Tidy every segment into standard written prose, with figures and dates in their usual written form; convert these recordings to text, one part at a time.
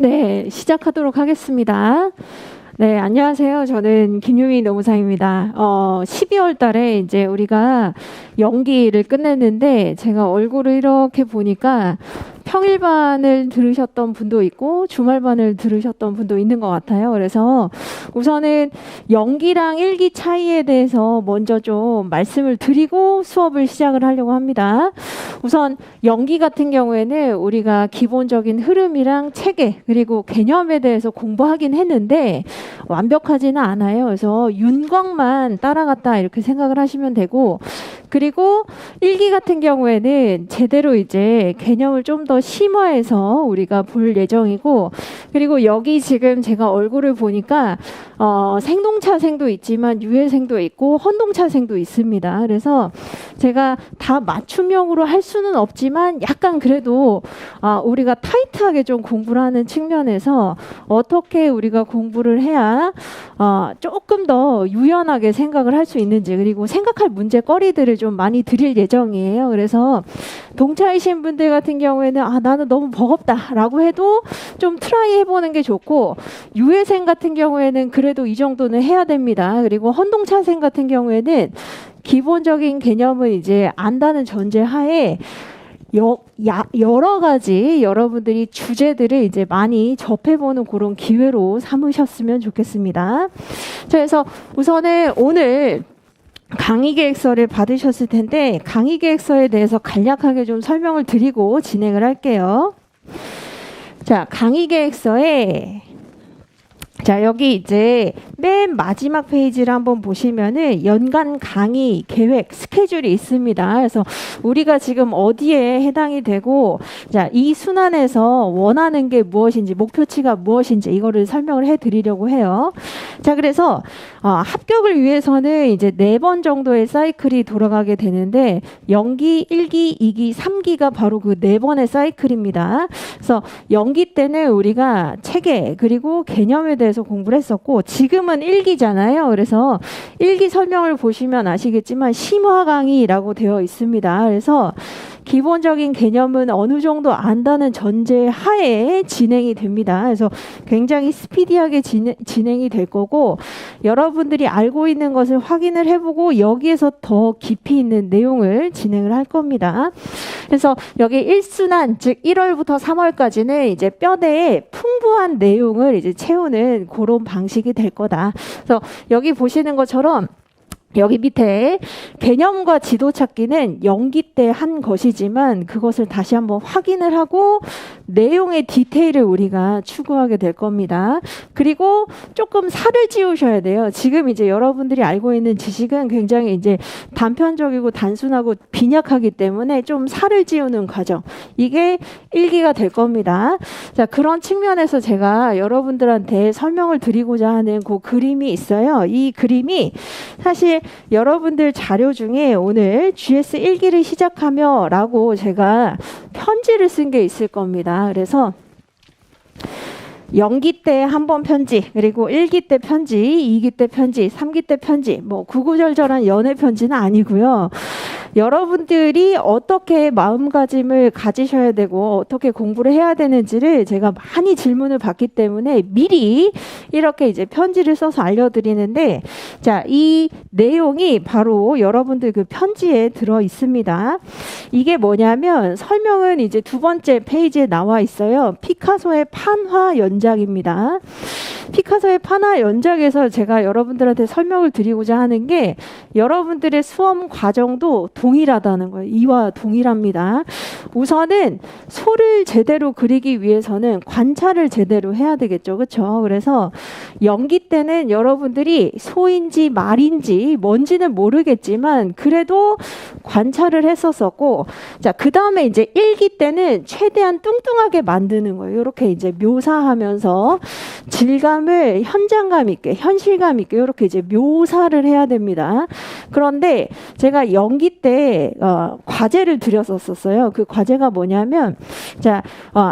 네, 시작하도록 하겠습니다. 네, 안녕하세요. 저는 김유미 노무사입니다. 12월 달에 이제 우리가 연기를 끝냈는데 제가 얼굴을 이렇게 보니까 평일반을 들으셨던 분도 있고 주말반을 들으셨던 분도 있는 것 같아요. 그래서 우선은 연기랑 일기 차이에 대해서 먼저 좀 말씀을 드리고 수업을 시작을 하려고 합니다. 우선 연기 같은 경우에는 우리가 기본적인 흐름이랑 체계 그리고 개념에 대해서 공부하긴 했는데 완벽하지는 않아요. 그래서 윤곽만 따라갔다 이렇게 생각을 하시면 되고, 그리고 일기 같은 경우에는 제대로 이제 개념을 좀 더 심화해서 우리가 볼 예정이고, 그리고 여기 지금 제가 얼굴을 보니까 생동차생도 있지만 유해생도 있고 헌동차생도 있습니다. 그래서 제가 다 맞춤형으로 할 수는 없지만 약간 그래도 우리가 타이트하게 좀 공부를 하는 측면에서 어떻게 우리가 공부를 해야 조금 더 유연하게 생각을 할 수 있는지, 그리고 생각할 문제거리들을 좀 많이 드릴 예정이에요. 그래서 동차이신 분들 같은 경우에는 나는 너무 버겁다 라고 해도 좀 트라이 해보는 게 좋고, 유해생 같은 경우에는 그래도 이 정도는 해야 됩니다. 그리고 헌동차생 같은 경우에는 기본적인 개념을 이제 안다는 전제 하에 여러 가지 여러분들이 주제들을 이제 많이 접해보는 그런 기회로 삼으셨으면 좋겠습니다. 자, 그래서 우선은 오늘 강의 계획서를 받으셨을 텐데 강의 계획서에 대해서 간략하게 좀 설명을 드리고 진행을 할게요. 자, 강의 계획서에 여기 이제 맨 마지막 페이지를 한번 보시면은 연간 강의 계획 스케줄이 있습니다. 그래서 우리가 지금 어디에 해당이 되고, 이 순환에서 원하는 게 무엇인지, 목표치가 무엇인지 이거를 설명을 해드리려고 해요. 자, 그래서 합격을 위해서는 이제 4번 정도의 사이클이 돌아가게 되는데, 연기, 1기, 2기, 3기가 바로 그 4번의 사이클입니다. 그래서 연기 때는 우리가 체계 그리고 개념에 대해서 공부를 했었고, 지금은 1기잖아요. 그래서 1기 설명을 보시면 아시겠지만 심화 강의라고 되어 있습니다. 그래서 기본적인 개념은 어느 정도 안다는 전제 하에 진행이 됩니다. 그래서 굉장히 스피디하게 진행이 될 거고, 여러분들이 알고 있는 것을 확인을 해보고 여기에서 더 깊이 있는 내용을 진행을 할 겁니다. 그래서 여기 1순환, 즉 1월부터 3월까지는 이제 뼈대에 풍부한 내용을 이제 채우는 그런 방식이 될 거다. 그래서 여기 보시는 것처럼 여기 밑에 개념과 지도 찾기는 연기 때 한 것이지만 그것을 다시 한번 확인을 하고 내용의 디테일을 우리가 추구하게 될 겁니다. 그리고 조금 살을 찌우셔야 돼요. 지금 이제 여러분들이 알고 있는 지식은 굉장히 이제 단편적이고 단순하고 빈약하기 때문에 좀 살을 찌우는 과정. 이게 1기가 될 겁니다. 자, 그런 측면에서 제가 여러분들한테 설명을 드리고자 하는 그 그림이 있어요. 이 그림이 사실 여러분들 자료 중에 오늘 GS 1기를 시작하며 라고 제가 편지를 쓴 게 있을 겁니다. 그래서 연기 때 한 번 편지, 그리고 1기 때 편지, 2기 때 편지, 3기 때 편지, 뭐 구구절절한 연애 편지는 아니고요. 여러분들이 어떻게 마음가짐을 가지셔야 되고 어떻게 공부를 해야 되는지를 제가 많이 질문을 받기 때문에 미리 이렇게 이제 편지를 써서 알려드리는데, 자, 이 내용이 바로 여러분들 그 편지에 들어 있습니다. 이게 뭐냐면 설명은 이제 2번째 페이지에 나와 있어요. 피카소의 판화 연작입니다. 피카소의 판화 연작에서 제가 여러분들한테 설명을 드리고자 하는 게 여러분들의 수험 과정도 동일하다는 거예요. 이와 동일합니다. 우선은 소를 제대로 그리기 위해서는 관찰을 제대로 해야 되겠죠. 그렇죠? 그래서 연기 때는 여러분들이 소인지 말인지 뭔지는 모르겠지만 그래도 관찰을 했었었고, 자, 그 다음에 이제 1기 때는 최대한 뚱뚱하게 만드는 거예요. 이렇게 이제 묘사하면서 질감을 현장감 있게, 현실감 있게 이렇게 이제 묘사를 해야 됩니다. 그런데 제가 연기 때 과제를 드렸었어요. 그 과제가 뭐냐면, 자,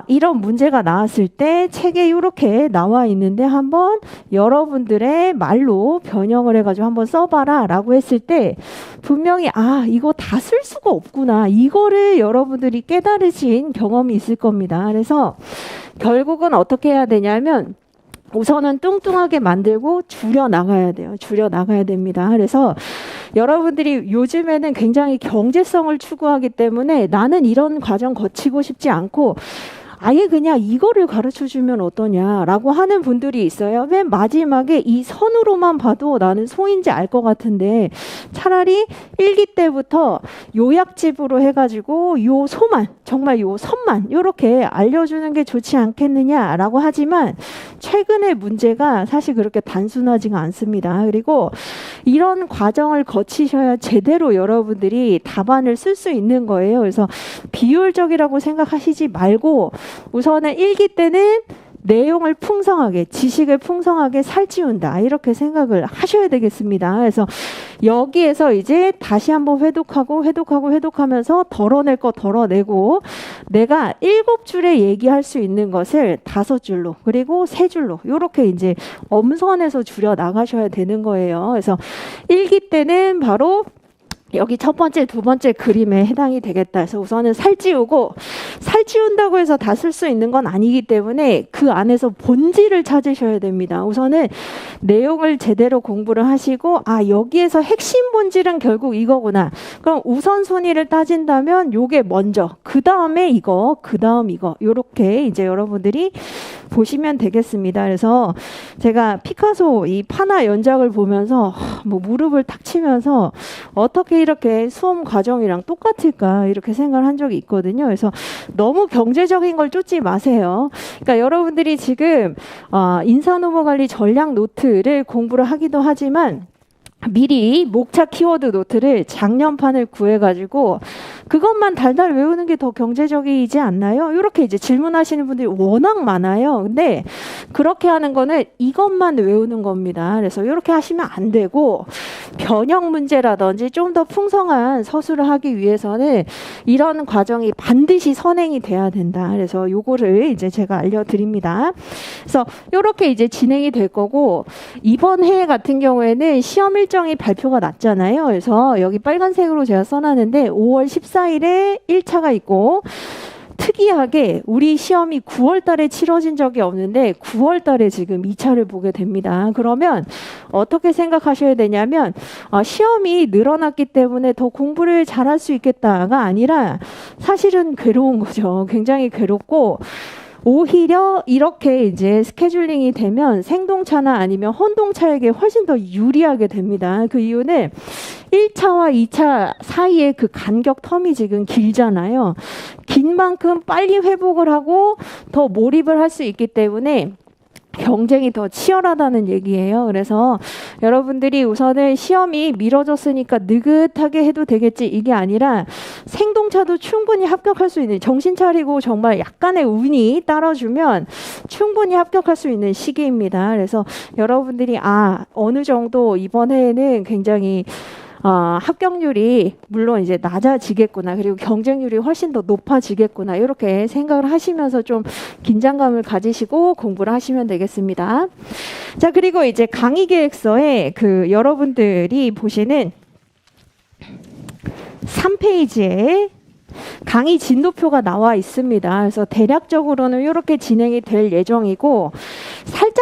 이런 문제가 나왔을 때 책에 이렇게 나와 있는데 한번 여러분들의 말로 변형을 해가지고 한번 써봐라 라고 했을 때 분명히 이거 다 쓸 수가 없구나, 이거를 여러분들이 깨달으신 경험이 있을 겁니다. 그래서 결국은 어떻게 해야 되냐면 우선은 뚱뚱하게 만들고 줄여 나가야 돼요. 줄여 나가야 됩니다. 그래서 여러분들이 요즘에는 굉장히 경제성을 추구하기 때문에 나는 이런 과정 거치고 싶지 않고 아예 그냥 이거를 가르쳐 주면 어떠냐라고 하는 분들이 있어요. 맨 마지막에 이 선으로만 봐도 나는 소인지 알 것 같은데 차라리 1기 때부터 요약집으로 해가지고 요 소만, 정말 요 선만 요렇게 알려주는 게 좋지 않겠느냐라고 하지만 최근의 문제가 사실 그렇게 단순하지가 않습니다. 그리고 이런 과정을 거치셔야 제대로 여러분들이 답안을 쓸 수 있는 거예요. 그래서 비효율적이라고 생각하시지 말고 우선은 1기 때는 내용을 풍성하게, 지식을 풍성하게 살찌운다. 이렇게 생각을 하셔야 되겠습니다. 그래서 여기에서 이제 다시 한번 회독하면서 덜어낼 거 덜어내고 내가 7줄에 얘기할 수 있는 것을 5줄로 그리고 3줄로 이렇게 이제 엄선해서 줄여 나가셔야 되는 거예요. 그래서 1기 때는 바로 여기 첫 번째, 두 번째 그림에 해당이 되겠다. 그래서 우선은 살찌운다고 해서 다 쓸 수 있는 건 아니기 때문에 그 안에서 본질을 찾으셔야 됩니다. 우선은 내용을 제대로 공부를 하시고 여기에서 핵심 본질은 결국 이거구나. 그럼 우선순위를 따진다면 요게 먼저, 그 다음에 이거, 그 다음 이거 요렇게 이제 여러분들이 보시면 되겠습니다. 그래서 제가 피카소 이 파나 연작을 보면서 무릎을 탁 치면서 어떻게 이렇게 수험 과정이랑 똑같을까 이렇게 생각을 한 적이 있거든요. 그래서 너무 경제적인 걸 쫓지 마세요. 그러니까 여러분들이 지금 인사노무관리 전략 노트를 공부를 하기도 하지만 미리 목차 키워드 노트를 작년판을 구해가지고 그것만 달달 외우는 게 더 경제적이지 않나요? 이렇게 이제 질문하시는 분들이 워낙 많아요. 근데 그렇게 하는 거는 이것만 외우는 겁니다. 그래서 이렇게 하시면 안 되고 변형 문제라든지 좀 더 풍성한 서술을 하기 위해서는 이런 과정이 반드시 선행이 돼야 된다. 그래서 요거를 이제 제가 알려드립니다. 그래서 이렇게 이제 진행이 될 거고 이번 해에 같은 경우에는 시험 일정이 발표가 났잖아요. 그래서 여기 빨간색으로 제가 써놨는데 5월 14일에 1차가 있고 특이하게 우리 시험이 9월 달에 치러진 적이 없는데 9월 달에 지금 2차를 보게 됩니다. 그러면 어떻게 생각하셔야 되냐면 시험이 늘어났기 때문에 더 공부를 잘할 수 있겠다가 아니라 사실은 괴로운 거죠. 굉장히 괴롭고 오히려 이렇게 이제 스케줄링이 되면 생동차나 아니면 혼동차에게 훨씬 더 유리하게 됩니다. 그 이유는 1차와 2차 사이에 그 간격 텀이 지금 길잖아요. 긴 만큼 빨리 회복을 하고 더 몰입을 할 수 있기 때문에 경쟁이 더 치열하다는 얘기예요. 그래서 여러분들이 우선은 시험이 미뤄졌으니까 느긋하게 해도 되겠지 이게 아니라 생동차도 충분히 합격할 수 있는 정신 차리고 정말 약간의 운이 따라주면 충분히 합격할 수 있는 시기입니다. 그래서 여러분들이 어느 정도 이번 해에는 굉장히 합격률이 물론 이제 낮아지겠구나. 그리고 경쟁률이 훨씬 더 높아지겠구나. 이렇게 생각을 하시면서 좀 긴장감을 가지시고 공부를 하시면 되겠습니다. 자, 그리고 이제 강의 계획서에 그 여러분들이 보시는 3페이지에 강의 진도표가 나와 있습니다. 그래서 대략적으로는 이렇게 진행이 될 예정이고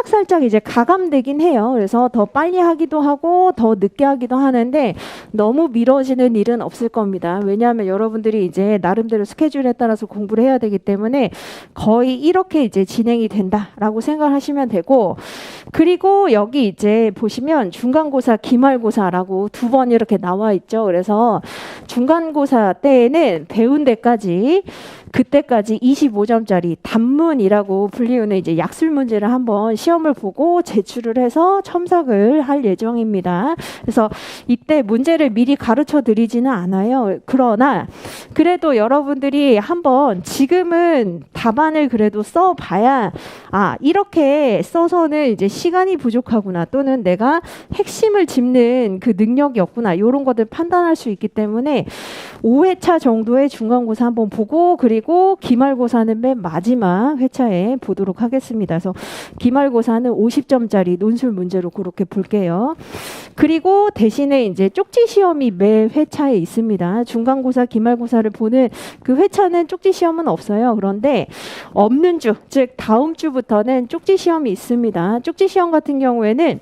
살짝 이제 가감되긴 해요. 그래서 더 빨리 하기도 하고 더 늦게 하기도 하는데 너무 미뤄지는 일은 없을 겁니다. 왜냐하면 여러분들이 이제 나름대로 스케줄에 따라서 공부를 해야 되기 때문에 거의 이렇게 이제 진행이 된다라고 생각하시면 되고 그리고 여기 이제 보시면 중간고사, 기말고사라고 2번 이렇게 나와 있죠. 그래서 중간고사 때에는 배운 데까지 그때까지 25점짜리 단문이라고 불리우는 이제 약술 문제를 한번 시험을 보고 제출을 해서 첨삭을 할 예정입니다. 그래서 이때 문제를 미리 가르쳐 드리지는 않아요. 그러나 그래도 여러분들이 한번 지금은 답안을 그래도 써봐야 이렇게 써서는 이제 시간이 부족하구나 또는 내가 핵심을 짚는 그 능력이 없구나 이런 것들 판단할 수 있기 때문에 5회차 정도의 중간고사 한번 보고 그리고 기말고사는 맨 마지막 회차에 보도록 하겠습니다. 그래서 기말고사는 50점짜리 논술 문제로 그렇게 볼게요. 그리고 대신에 이제 쪽지 시험이 매 회차에 있습니다. 중간고사, 기말고사를 보는 그 회차는 쪽지 시험은 없어요. 그런데 없는 주, 즉 다음 주부터는 쪽지 시험이 있습니다. 쪽지 시험 같은 경우에는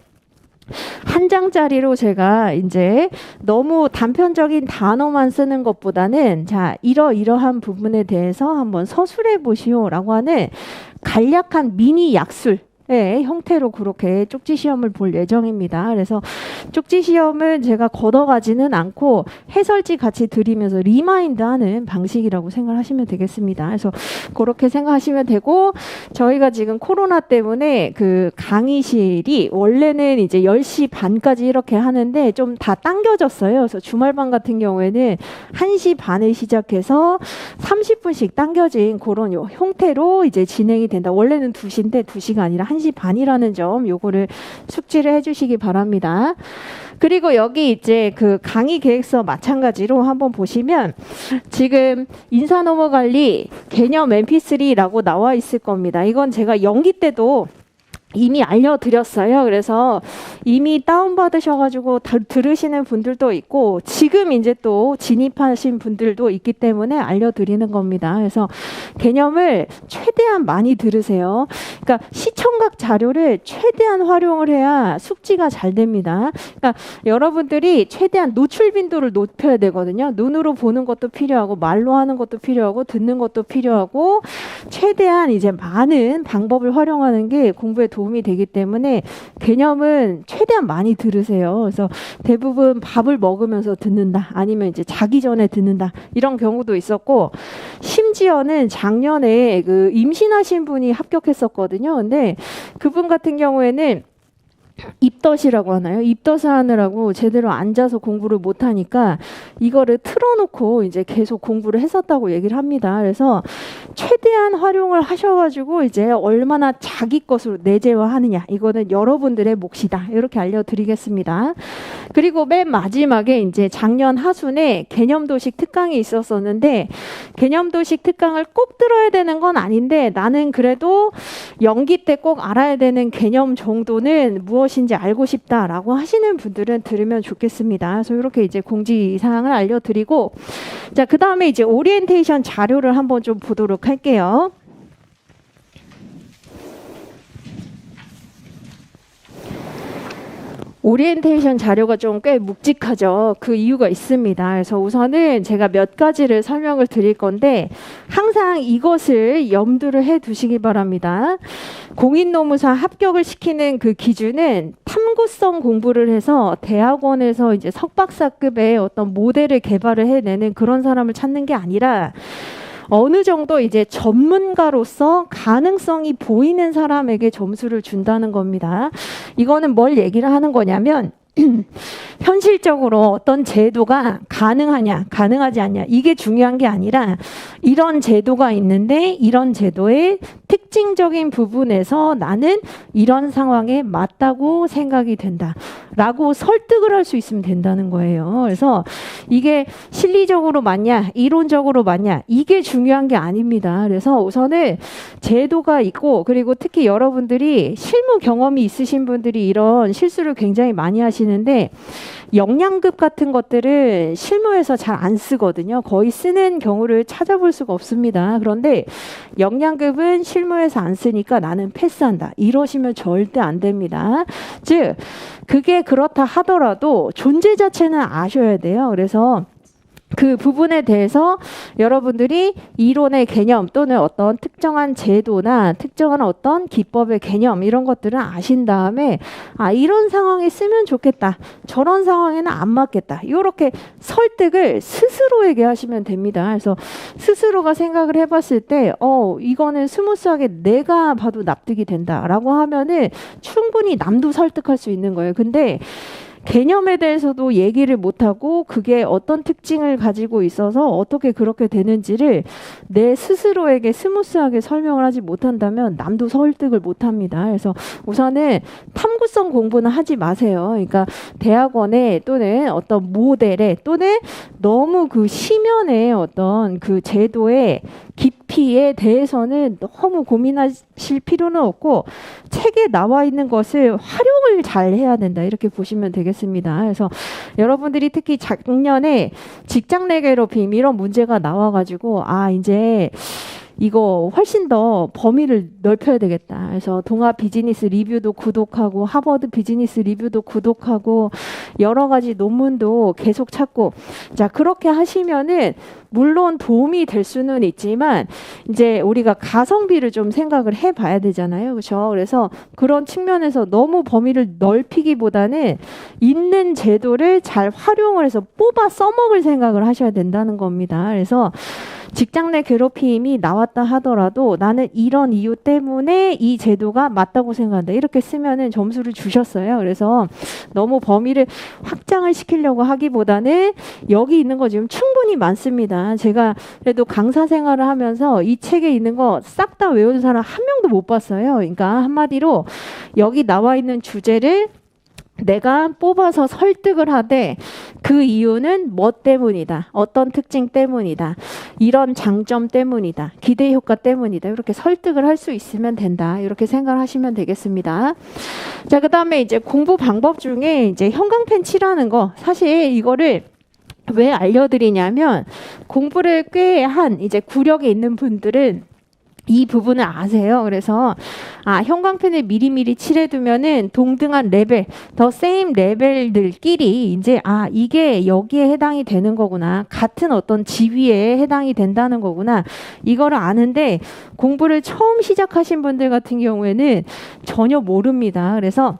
한 장짜리로 제가 이제 너무 단편적인 단어만 쓰는 것보다는 자, 이러이러한 부분에 대해서 한번 서술해 보시오라고 하는 간략한 미니 약술 형태로 그렇게 쪽지 시험을 볼 예정입니다. 그래서 쪽지 시험은 제가 걷어가지는 않고 해설지 같이 드리면서 리마인드하는 방식이라고 생각하시면 되겠습니다. 그래서 그렇게 생각하시면 되고, 저희가 지금 코로나 때문에 그 강의실이 원래는 이제 10시 반까지 이렇게 하는데 좀 다 당겨졌어요. 그래서 주말반 같은 경우에는 1시 반에 시작해서 30분씩 당겨진 그런 형태로 이제 진행이 된다. 원래는 2시인데 2시가 아니라 1시 반이라는 점 요거를 숙지를 해주시기 바랍니다. 그리고 여기 이제 그 강의 계획서 마찬가지로 한번 보시면 지금 인사노무관리 개념 mp3라고 나와 있을 겁니다. 이건 제가 연기 때도 이미 알려드렸어요. 그래서 이미 다운받으셔가지고 들으시는 분들도 있고 지금 이제 또 진입하신 분들도 있기 때문에 알려드리는 겁니다. 그래서 개념을 최대한 많이 들으세요. 그러니까 시청각 자료를 최대한 활용을 해야 숙지가 잘 됩니다. 그러니까 여러분들이 최대한 노출 빈도를 높여야 되거든요. 눈으로 보는 것도 필요하고 말로 하는 것도 필요하고 듣는 것도 필요하고 최대한 이제 많은 방법을 활용하는 게 공부에 도움이 되기 때문에 개념은 최대한 많이 들으세요. 그래서 대부분 밥을 먹으면서 듣는다, 아니면 이제 자기 전에 듣는다, 이런 경우도 있었고, 심지어는 작년에 그 임신하신 분이 합격했었거든요. 근데 그분 같은 경우에는 입덧이라고 하나요? 입덧을 하느라고 제대로 앉아서 공부를 못하니까 이거를 틀어놓고 이제 계속 공부를 했었다고 얘기를 합니다. 그래서 최대한 활용을 하셔가지고 이제 얼마나 자기 것으로 내재화하느냐, 이거는 여러분들의 몫이다, 이렇게 알려드리겠습니다. 그리고 맨 마지막에 이제 작년 하순에 개념도식 특강이 있었었는데, 개념도식 특강을 꼭 들어야 되는 건 아닌데 나는 그래도 연기 때 꼭 알아야 되는 개념 정도는 무엇인지 알고 싶다라고 하시는 분들은 들으면 좋겠습니다. 그래서 이렇게 이제 공지사항을 알려드리고, 자, 그 다음에 이제 오리엔테이션 자료를 한번 좀 보도록 할게요. 오리엔테이션 자료가 좀 꽤 묵직하죠. 그 이유가 있습니다. 그래서 우선은 제가 몇 가지를 설명을 드릴 건데 항상 이것을 염두를 해 두시기 바랍니다. 공인노무사 합격을 시키는 그 기준은 탐구성 공부를 해서 대학원에서 이제 석박사급의 어떤 모델을 개발을 해내는 그런 사람을 찾는 게 아니라 어느 정도 이제 전문가로서 가능성이 보이는 사람에게 점수를 준다는 겁니다. 이거는 뭘 얘기를 하는 거냐면 현실적으로 어떤 제도가 가능하냐, 가능하지 않냐, 이게 중요한 게 아니라 이런 제도가 있는데 이런 제도의 특징적인 부분에서 나는 이런 상황에 맞다고 생각이 된다 라고 설득을 할 수 있으면 된다는 거예요. 그래서 이게 실리적으로 맞냐, 이론적으로 맞냐, 이게 중요한 게 아닙니다. 그래서 우선은 제도가 있고, 그리고 특히 여러분들이 실무 경험이 있으신 분들이 이런 실수를 굉장히 많이 하시는데, 역량급 같은 것들을 실무에서 잘 안 쓰거든요. 거의 쓰는 경우를 찾아볼 수가 없습니다. 그런데 역량급은 실무에서 안 쓰니까 나는 패스한다, 이러시면 절대 안 됩니다. 즉 그게 그렇다 하더라도 존재 자체는 아셔야 돼요. 그래서 그 부분에 대해서 여러분들이 이론의 개념 또는 어떤 특정한 제도나 특정한 어떤 기법의 개념, 이런 것들을 아신 다음에 아, 이런 상황에 쓰면 좋겠다, 저런 상황에는 안 맞겠다, 이렇게 설득을 스스로에게 하시면 됩니다. 그래서 스스로가 생각을 해봤을 때 이거는 스무스하게 내가 봐도 납득이 된다라고 하면은 충분히 남도 설득할 수 있는 거예요. 근데 개념에 대해서도 얘기를 못하고 그게 어떤 특징을 가지고 있어서 어떻게 그렇게 되는지를 내 스스로에게 스무스하게 설명을 하지 못한다면 남도 설득을 못합니다. 그래서 우선은 탐구성 공부는 하지 마세요. 그러니까 대학원에 또는 어떤 모델에 또는 너무 그 심연의 어떤 그 제도에 깊이 그렇기에 대해서는 너무 고민하실 필요는 없고 책에 나와 있는 것을 활용을 잘 해야 된다 이렇게 보시면 되겠습니다. 그래서 여러분들이 특히 작년에 직장 내 괴롭힘 이런 문제가 나와가지고 이제 이거 훨씬 더 범위를 넓혀야 되겠다. 그래서 동아 비즈니스 리뷰도 구독하고 하버드 비즈니스 리뷰도 구독하고 여러 가지 논문도 계속 찾고 자 그렇게 하시면은 물론 도움이 될 수는 있지만 이제 우리가 가성비를 좀 생각을 해봐야 되잖아요. 그렇죠? 그래서 그런 측면에서 너무 범위를 넓히기보다는 있는 제도를 잘 활용을 해서 뽑아 써먹을 생각을 하셔야 된다는 겁니다. 그래서 직장 내 괴롭힘이 나왔다 하더라도 나는 이런 이유 때문에 이 제도가 맞다고 생각한다. 이렇게 쓰면은 점수를 주셨어요. 그래서 너무 범위를 확장을 시키려고 하기보다는 여기 있는 거 지금 충분히 많습니다. 제가 그래도 강사 생활을 하면서 이 책에 있는 거 싹 다 외운 사람 한 명도 못 봤어요. 그러니까 한마디로 여기 나와 있는 주제를 내가 뽑아서 설득을 하되 그 이유는 뭐 때문이다. 어떤 특징 때문이다. 이런 장점 때문이다. 기대 효과 때문이다. 이렇게 설득을 할 수 있으면 된다. 이렇게 생각을 하시면 되겠습니다. 자, 그다음에 이제 공부 방법 중에 이제 형광펜 칠하는 거 사실 이거를 왜 알려드리냐면 공부를 꽤 한 이제 구력에 있는 분들은 이 부분을 아세요. 그래서 형광펜을 미리미리 칠해두면은 동등한 레벨, 더 세임 레벨들끼리 이제 이게 여기에 해당이 되는 거구나. 같은 어떤 지위에 해당이 된다는 거구나. 이거를 아는데 공부를 처음 시작하신 분들 같은 경우에는 전혀 모릅니다. 그래서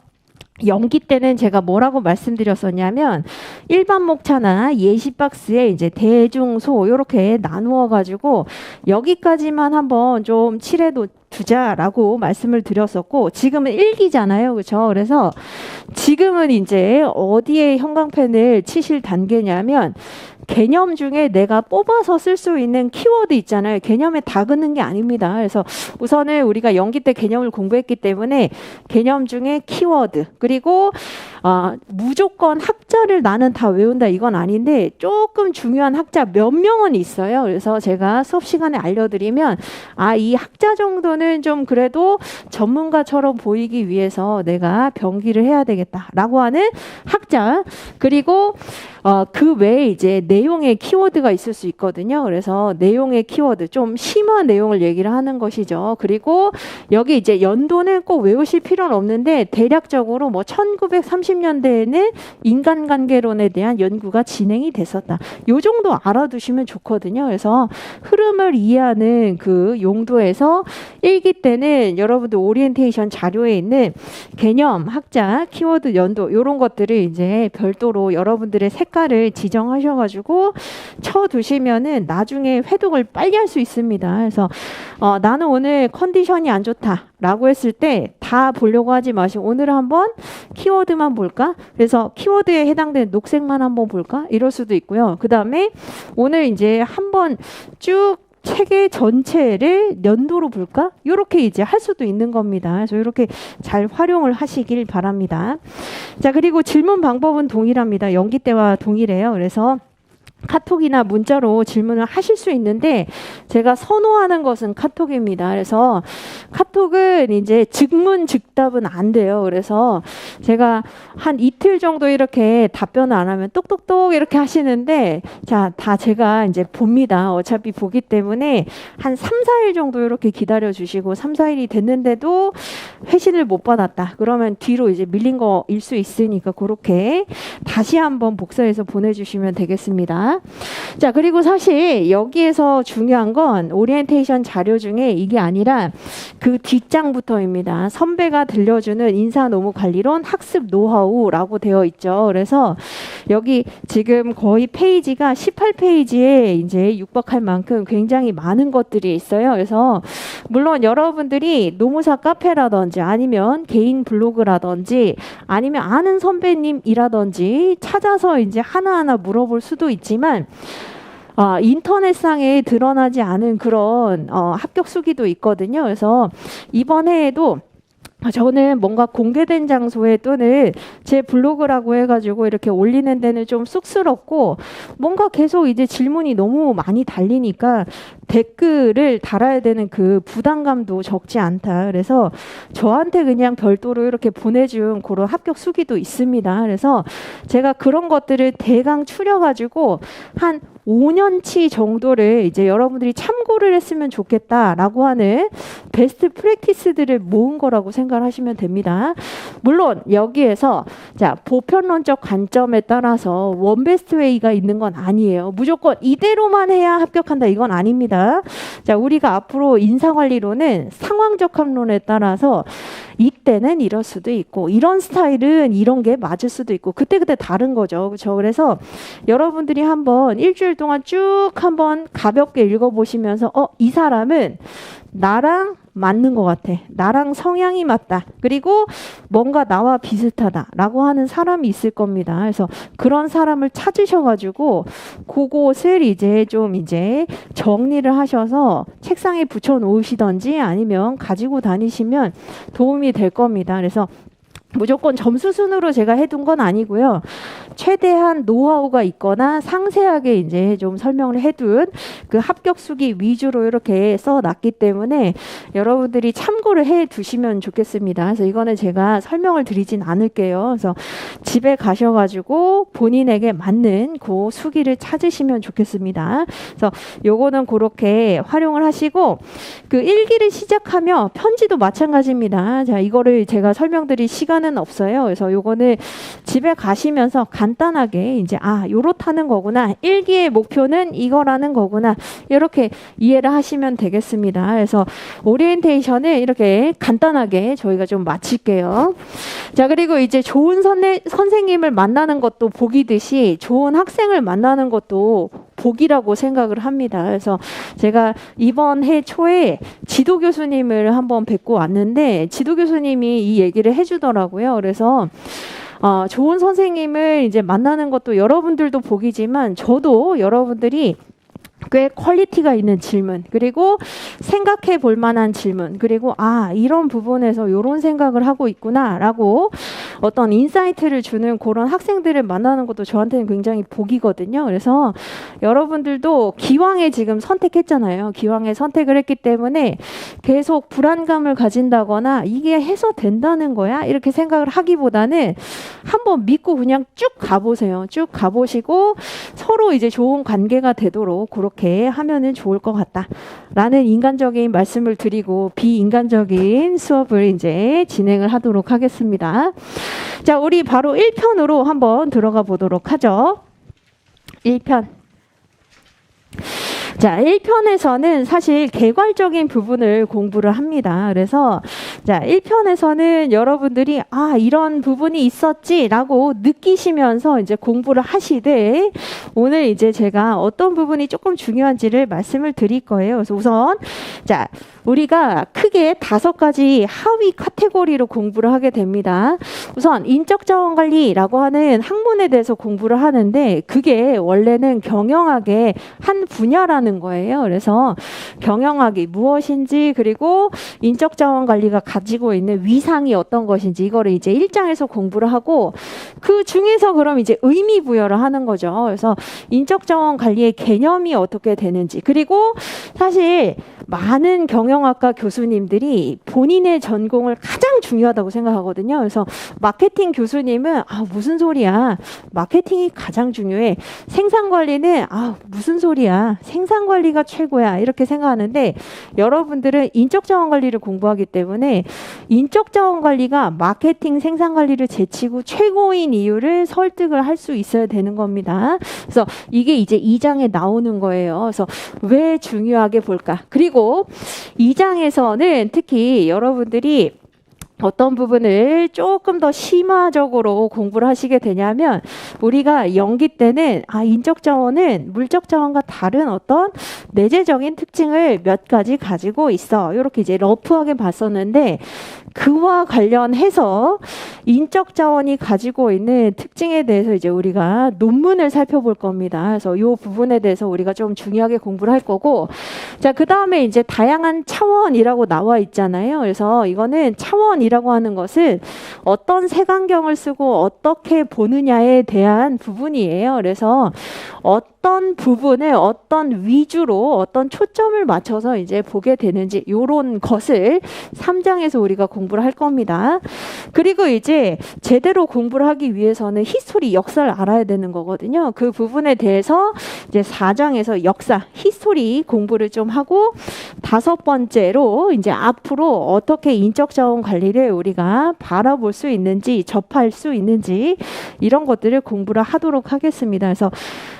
연기 때는 제가 뭐라고 말씀드렸었냐면 일반 목차나 예시 박스에 이제 대중소 이렇게 나누어 가지고 여기까지만 한번 좀 칠해 두자라고 말씀을 드렸었고 지금은 일기잖아요. 그렇죠? 그래서 지금은 이제 어디에 형광펜을 치실 단계냐면 개념 중에 내가 뽑아서 쓸 수 있는 키워드 있잖아요. 개념에 다 긋는 게 아닙니다. 그래서 우선은 우리가 연기 때 개념을 공부했기 때문에 개념 중에 키워드 그리고 무조건 학자를 나는 다 외운다 이건 아닌데 조금 중요한 학자 몇 명은 있어요. 그래서 제가 수업 시간에 알려드리면 이 학자 정도는 좀 그래도 전문가처럼 보이기 위해서 내가 병기를 해야 되겠다라고 하는 학자 그리고 그 외에 이제 내용의 키워드가 있을 수 있거든요. 그래서 내용의 키워드 좀 심한 내용을 얘기를 하는 것이죠. 그리고 여기 이제 연도는 꼭 외우실 필요는 없는데 대략적으로 뭐 1930년대에는 인간관계론에 대한 연구가 진행이 됐었다. 요 정도 알아두시면 좋거든요. 그래서 흐름을 이해하는 그 용도에서 일기 때는 여러분들 오리엔테이션 자료에 있는 개념, 학자, 키워드, 연도 이런 것들을 이제 별도로 여러분들의 색깔을 지정하셔가지고 쳐두시면은 나중에 회독을 빨리 할 수 있습니다. 그래서 나는 오늘 컨디션이 안 좋다라고 했을 때 다 보려고 하지 마시고 오늘 한번 키워드만 볼까? 그래서 키워드에 해당되는 녹색만 한번 볼까? 이럴 수도 있고요. 그 다음에 오늘 이제 한번 쭉 책의 전체를 연도로 볼까? 이렇게 이제 할 수도 있는 겁니다. 그래서 이렇게 잘 활용을 하시길 바랍니다. 자, 그리고 질문 방법은 동일합니다. 연기 때와 동일해요. 그래서 카톡이나 문자로 질문을 하실 수 있는데 제가 선호하는 것은 카톡입니다. 그래서 카톡은 이제 즉문즉답은 안 돼요. 그래서 제가 한 이틀 정도 이렇게 답변을 안 하면 똑똑똑 이렇게 하시는데 자, 다 제가 이제 봅니다. 어차피 보기 때문에 한 3, 4일 정도 이렇게 기다려 주시고 3, 4일이 됐는데도 회신을 못 받았다. 그러면 뒤로 이제 밀린 거일 수 있으니까 그렇게 다시 한번 복사해서 보내주시면 되겠습니다. 자, 그리고 사실 여기에서 중요한 건 오리엔테이션 자료 중에 이게 아니라 그 뒷장부터입니다. 선배가 들려주는 인사노무관리론 학습 노하우라고 되어 있죠. 그래서 여기 지금 거의 페이지가 18페이지에 이제 육박할 만큼 굉장히 많은 것들이 있어요. 그래서 물론 여러분들이 노무사 카페라든지 아니면 개인 블로그라든지 아니면 아는 선배님이라든지 찾아서 이제 하나하나 물어볼 수도 있지만 인터넷상에 드러나지 않은 그런 합격 수기도 있거든요. 그래서 이번 해에도 저는 뭔가 공개된 장소에 또는 제 블로그라고 해가지고 이렇게 올리는 데는 좀 쑥스럽고 뭔가 계속 이제 질문이 너무 많이 달리니까 댓글을 달아야 되는 그 부담감도 적지 않다. 그래서 저한테 그냥 별도로 이렇게 보내준 그런 합격 수기도 있습니다. 그래서 제가 그런 것들을 대강 추려가지고 한 5년치 정도를 이제 여러분들이 참고를 했으면 좋겠다라고 하는 베스트 프랙티스들을 모은 거라고 생각을 하시면 됩니다. 물론 여기에서 자, 보편론적 관점에 따라서 원베스트 웨이가 있는 건 아니에요. 무조건 이대로만 해야 합격한다 이건 아닙니다. 자, 우리가 앞으로 인사관리로는 상황적 합론에 따라서 이때는 이럴 수도 있고 이런 스타일은 이런 게 맞을 수도 있고 그때그때 다른 거죠. 그렇죠? 그래서 여러분들이 한번 일주일 동안 쭉 한번 가볍게 읽어보시면서 이 사람은 나랑 맞는 것 같아. 나랑 성향이 맞다. 그리고 뭔가 나와 비슷하다라고 하는 사람이 있을 겁니다. 그래서 그런 사람을 찾으셔가지고 그곳을 이제 좀 이제 정리를 하셔서 책상에 붙여 놓으시던지 아니면 가지고 다니시면 도움이 될 겁니다. 그래서 무조건 점수 순으로 제가 해둔 건 아니고요. 최대한 노하우가 있거나 상세하게 이제 좀 설명을 해둔 그 합격 수기 위주로 이렇게 써놨기 때문에 여러분들이 참고를 해 두시면 좋겠습니다. 그래서 이거는 제가 설명을 드리진 않을게요. 그래서 집에 가셔가지고 본인에게 맞는 그 수기를 찾으시면 좋겠습니다. 그래서 요거는 그렇게 활용을 하시고 그 일기를 시작하며 편지도 마찬가지입니다. 자, 이거를 제가 설명드릴 시간은 없어요. 그래서 요거는 집에 가시면서 간단하게 이제 요렇다는 거구나. 일기의 목표는 이거라는 거구나. 이렇게 이해를 하시면 되겠습니다. 그래서 오리엔테이션을 이렇게 간단하게 저희가 좀 마칠게요. 자, 그리고 이제 좋은 선생님을 만나는 것도 복이듯이 좋은 학생을 만나는 것도 복이라고 생각을 합니다. 그래서 제가 이번 해 초에 지도 교수님을 한번 뵙고 왔는데 지도 교수님이 이 얘기를 해주더라고요. 그래서 좋은 선생님을 이제 만나는 것도 여러분들도 복이지만 저도 여러분들이 꽤 퀄리티가 있는 질문 그리고 생각해 볼 만한 질문 그리고 이런 부분에서 이런 생각을 하고 있구나 라고 어떤 인사이트를 주는 그런 학생들을 만나는 것도 저한테는 굉장히 복이거든요. 그래서 여러분들도 기왕에 지금 선택했잖아요. 기왕에 선택을 했기 때문에 계속 불안감을 가진다거나 이게 해서 된다는 거야 이렇게 생각을 하기보다는 한번 믿고 그냥 쭉 가보세요. 쭉 가보시고 서로 이제 좋은 관계가 되도록 그렇게 하면은 좋을 것 같다라는 인간적인 말씀을 드리고 비인간적인 수업을 이제 진행을 하도록 하겠습니다. 자, 우리 바로 1편으로 한번 들어가 보도록 하죠. 1편. 자, 1편에서는 사실 개괄적인 부분을 공부를 합니다. 그래서 자, 1편에서는 여러분들이 이런 부분이 있었지라고 느끼시면서 이제 공부를 하시되 오늘 이제 제가 어떤 부분이 조금 중요한지를 말씀을 드릴 거예요. 그래서 우선 자, 우리가 크게 5가지 하위 카테고리로 공부를 하게 됩니다. 우선 인적자원관리라고 하는 학문에 대해서 공부를 하는데 그게 원래는 경영학의 한 분야라는 거예요. 그래서 경영학이 무엇인지 그리고 인적자원관리가 가지고 있는 위상이 어떤 것인지 이거를 이제 1장에서 공부를 하고 그 중에서 그럼 이제 의미 부여를 하는 거죠. 그래서 인적자원관리의 개념이 어떻게 되는지 그리고 사실 많은 경영학과 교수님들이 본인의 전공을 가장 중요하다고 생각하거든요. 그래서 마케팅 교수님은 무슨 소리야. 마케팅이 가장 중요해. 생산관리는 무슨 소리야. 생산관리가 최고야. 이렇게 생각하는데 여러분들은 인적자원관리를 공부하기 때문에 인적자원관리가 마케팅 생산관리를 제치고 최고인 이유를 설득을 할 수 있어야 되는 겁니다. 그래서 이게 이제 2장에 나오는 거예요. 그래서 왜 중요하게 볼까? 그리고 2장에서는 특히 여러분들이 어떤 부분을 조금 더 심화적으로 공부를 하시게 되냐면 우리가 연기 때는 인적자원은 물적자원과 다른 어떤 내재적인 특징을 몇 가지 가지고 있어. 이렇게 이제 러프하게 봤었는데 그와 관련해서 인적자원이 가지고 있는 특징에 대해서 이제 우리가 논문을 살펴볼 겁니다. 그래서 이 부분에 대해서 우리가 좀 중요하게 공부를 할 거고 자, 그 다음에 이제 다양한 차원이라고 나와 있잖아요. 그래서 이거는 차원이라고 하는 것은 어떤 색안경을 쓰고 어떻게 보느냐에 대한 부분이에요. 그래서 어떤 부분을 어떤 위주로 어떤 초점을 맞춰서 이제 보게 되는지 요런 것을 3장에서 우리가 공부를 할 겁니다. 그리고 이제 제대로 공부를 하기 위해서는 히스토리, 역사를 알아야 되는 거거든요. 그 부분에 대해서 이제 4장에서 역사, 히스토리 공부를 좀 하고 5번째로 이제 앞으로 어떻게 인적 자원 관리를 우리가 바라볼 수 있는지, 접할 수 있는지 이런 것들을 공부를 하도록 하겠습니다. 그래서